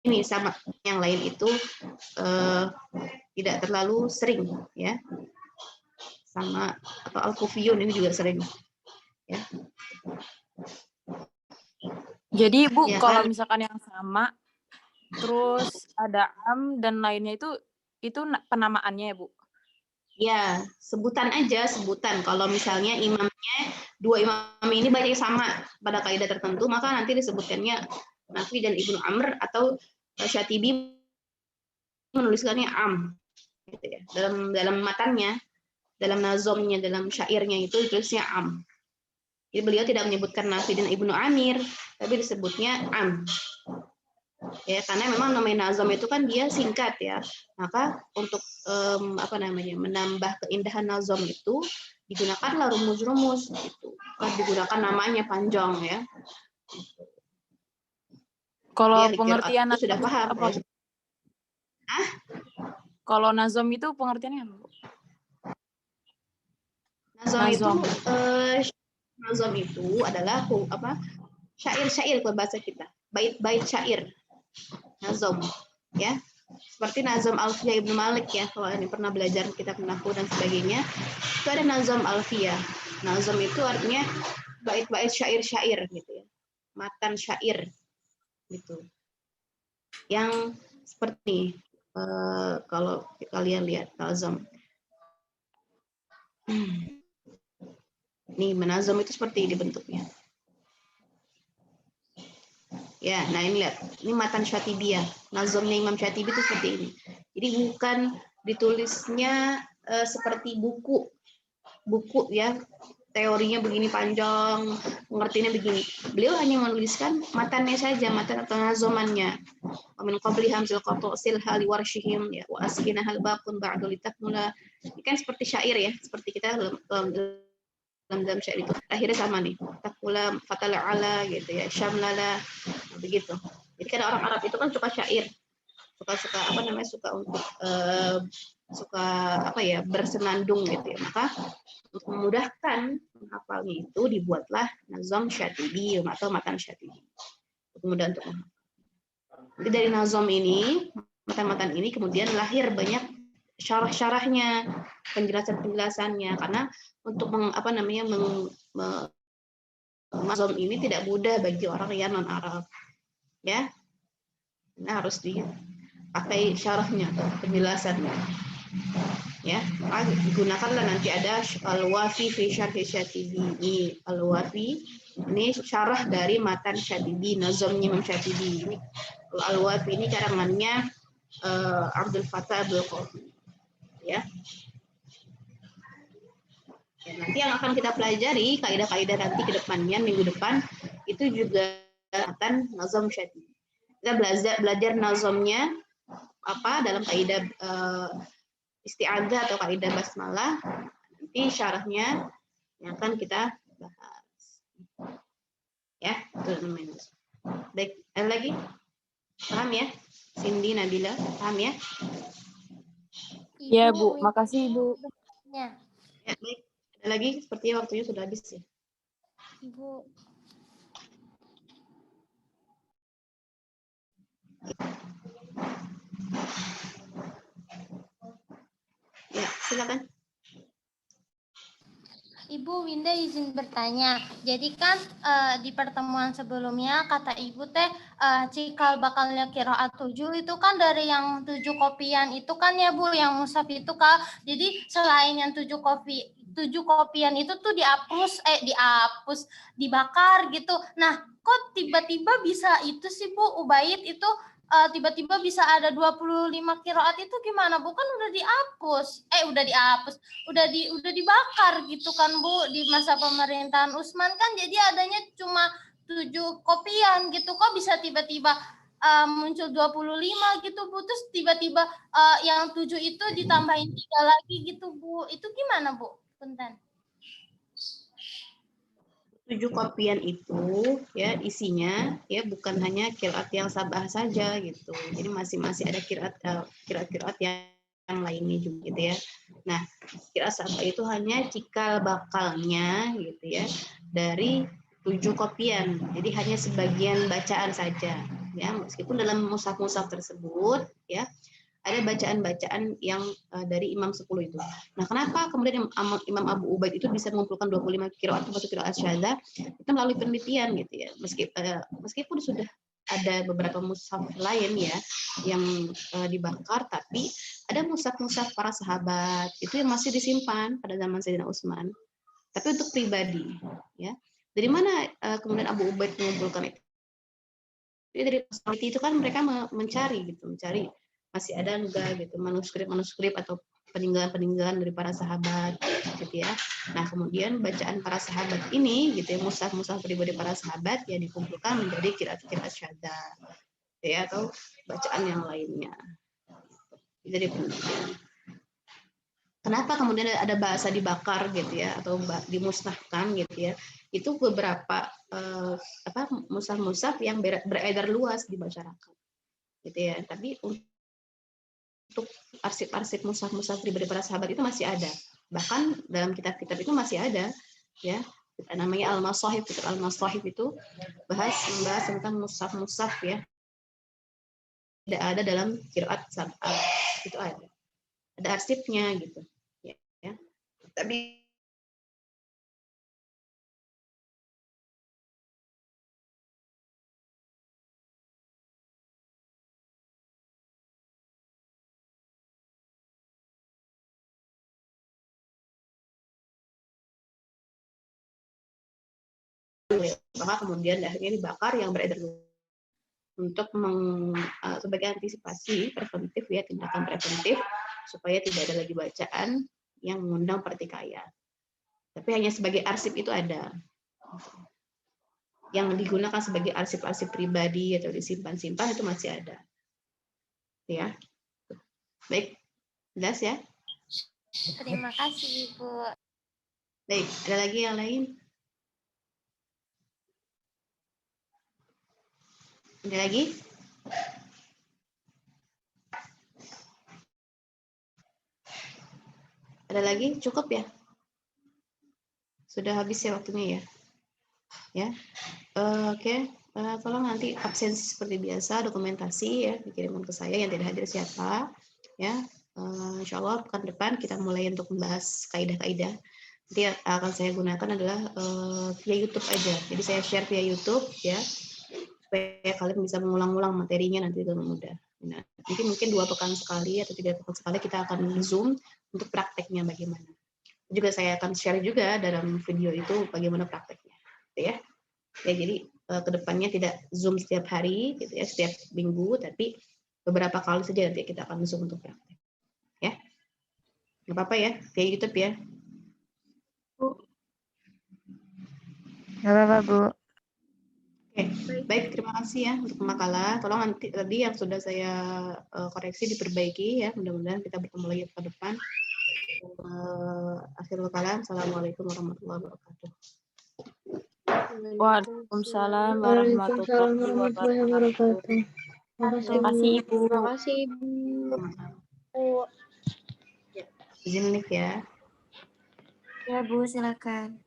ini, sama yang lain itu tidak terlalu sering ya. Sama atau al-kufiyun ini juga sering ya. Jadi Bu, Ya, kalau kan? misalkan yang sama terus ada am dan lainnya itu penamaannya ya, Bu? Ya, sebutan aja, sebutan. Kalau misalnya imamnya, 2 imam ini banyak sama pada kaidah tertentu, maka nanti disebutkannya Nafi dan Ibnu Amr, atau Syatibi menuliskannya am. Gitu ya. Dalam matannya, dalam nazomnya, dalam syairnya itu ditulisnya am. Jadi beliau tidak menyebutkan Nafi dan Ibnu Amir, tapi disebutnya am. Ya, karena memang namanya nazom itu kan dia singkat ya. Maka untuk menambah keindahan nazom itu digunakanlah rumus-rumus gitu. Digunakan namanya panjang ya. Kalau Jadi ahli qiraat pengertian itu sudah nazom paham. apa? Kalau nazom itu pengertiannya apa, Bu? Nazom itu adalah syair-syair kalau bahasa kita, bait-bait syair. Nazom, ya. Seperti Nazom Alfiyah Ibnu Malik ya, kalau ini pernah belajar kitab nahwu dan sebagainya, itu ada Nazom Alfiyah. Nazom itu artinya bait-bait syair-syair gitu ya. Matan syair gitu. Yang seperti kalau kalian lihat nazom. Nih, menazom itu seperti ini bentuknya. Ya, nah ini lihat, ini matan Syatibiyah. Nazomnya Imam Syatibi itu seperti ini. Jadi bukan ditulisnya seperti buku ya, teorinya begini panjang, pengertiannya begini. Beliau hanya menuliskan matannya saja, matan atau nazomannya. Min qabli hamzil qata' silha li warshihim ya wa askina hal baqun ba'du litakmula. Ini kan seperti syair ya, seperti kita dalam syair itu akhirnya sama nih, takula fatala ala gitu ya, syamlala begitu. Jadi kan orang Arab itu kan suka syair, suka apa namanya, suka untuk bersenandung gitu ya. Maka untuk memudahkan menghafalnya itu dibuatlah nazom Syatibi atau matan Syatibi. Kemudian untuk menghafal. Jadi dari nazom ini, matan-matan ini kemudian lahir banyak syarah-syarahnya, penjelasan-penjelasannya, karena untuk nazom ini tidak mudah bagi orang yang non Arab, ya. Nah, harus dipakai syarahnya, penjelasannya, ya. Maka digunakanlah nanti ada al-wafi fi syarh Syatibi. Ini al-wafi, ini syarah dari matan Syatibi, nazomnya Imam Syatibi. Ini al-wafi ini karangannya Abdul Fattah Abdul Qadir, ya. Ya, nanti yang akan kita pelajari kaidah-kaidah nanti ke depannya, minggu depan itu juga matan nazom Syatibi. Kita belajar nazomnya apa dalam kaidah isti'adzah atau kaidah basmalah. Nanti syarahnya yang akan kita bahas. Ya, itu namanya. Baik, ada lagi? Paham ya? Cindy, Nabila, paham ya? Ya, Bu. Makasih, Bu. Ya, baik. Ada lagi? Sepertinya waktunya sudah habis ya. Ibu. Ya, silakan. Ibu Winda izin bertanya. Jadi kan di pertemuan sebelumnya kata Ibu teh cikal bakalnya qiraat 7 itu kan dari yang 7 kopian itu kan ya Bu, yang mushaf itu Kak. Jadi selain yang 7 kopian itu tuh dibakar gitu. Nah, kok tiba-tiba bisa itu sih Bu, Ubaid itu tiba-tiba bisa ada 25 qiraat itu gimana Bu? Kan udah dibakar gitu kan Bu di masa pemerintahan Utsman kan, jadi adanya cuma 7 kopian gitu, kok bisa tiba-tiba muncul 25 gitu Bu, terus tiba-tiba yang 7 itu ditambahin 3 lagi gitu Bu, itu gimana Bu? Punten. 7 kopian itu ya isinya ya bukan hanya qiraat yang sabah saja gitu. Jadi masih ada qiraat yang lainnya juga gitu ya. Nah, qiraat sabah itu hanya cikal bakalnya gitu ya dari 7 kopian. Jadi hanya sebagian bacaan saja ya, meskipun dalam mushaf-mushaf tersebut ya ada bacaan-bacaan yang dari Imam 10 itu. Nah, kenapa kemudian Imam Abu Ubaid itu bisa mengumpulkan 25 qiraat termasuk qiraat syadzah? Itu melalui penelitian gitu ya. Meskipun sudah ada beberapa mushaf lain ya yang dibakar, tapi ada mushaf-mushaf para sahabat itu yang masih disimpan pada zaman Sayyidina Utsman. Tapi untuk pribadi ya. Dari mana kemudian Abu Ubaid mengumpulkan itu? Jadi dari peneliti itu kan mereka mencari masih ada enggak gitu manuskrip atau peninggalan dari para sahabat gitu ya. Nah, kemudian bacaan para sahabat ini gitu ya, mushaf pribadi para sahabat ya dikumpulkan menjadi qiraat syadzah ya, atau bacaan yang lainnya. Jadi penelitian. Kenapa kemudian ada bahasa dibakar gitu ya atau dimusnahkan gitu ya? Itu beberapa mushaf-mushaf yang beredar luas di masyarakat gitu ya. Tapi untuk arsip-arsip mushaf-mushaf pribadi para sahabat itu masih ada. Bahkan dalam kitab-kitab itu masih ada ya. Namanya Al-Masahif, kitab Al-Masahif itu membahas tentang mushaf-mushaf ya. Tidak ada dalam qiraat sab'ah, itu ada arsipnya gitu ya. Tapi maka kemudian akhirnya dibakar yang beredar untuk sebagai antisipasi preventif ya, tindakan preventif supaya tidak ada lagi bacaan yang mengundang pertikaian. Tapi hanya sebagai arsip itu ada. Yang digunakan sebagai arsip-arsip pribadi atau disimpan-simpan itu masih ada. Ya. Baik. Jelas ya? Terima kasih, Ibu. Baik, ada lagi yang lain? Ada lagi? Ada lagi? Cukup ya? Sudah habis ya waktunya ya? Ya. Oke. Tolong nanti absensi seperti biasa, dokumentasi ya, dikirimkan ke saya. Yang tidak hadir siapa. Ya. Insya Allah pekan depan kita mulai untuk membahas kaidah-kaidah. Nanti akan saya gunakan adalah via YouTube aja. Jadi saya share via YouTube ya, supaya kalian bisa mengulang-ulang materinya nanti dengan mudah. Nah, nanti mungkin 2 pekan sekali atau 3 pekan sekali kita akan Zoom untuk prakteknya bagaimana. Juga saya akan share juga dalam video itu bagaimana prakteknya, gitu ya. Ya jadi kedepannya tidak Zoom setiap hari, gitu ya, setiap minggu, tapi beberapa kali saja nanti kita akan Zoom untuk praktek, ya. Nggak apa-apa ya, via YouTube ya. Nggak apa-apa, Bu. Oke, baik, terima kasih ya untuk makalah. Tolong nanti tadi yang sudah saya koreksi diperbaiki ya. Mudah-mudahan kita bertemu lagi ke depan. Akhirul kalam. Assalamualaikum warahmatullahi wabarakatuh. Waalaikumsalam warahmatullahi wabarakatuh. Terima kasih Ibu. Terima kasih, Ibu. Ya, izin live ya. Ya, Bu, silakan.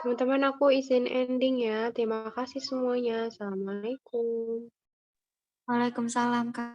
Teman-teman, aku izin ending ya. Terima kasih semuanya. Assalamualaikum. Waalaikumsalam, Kak.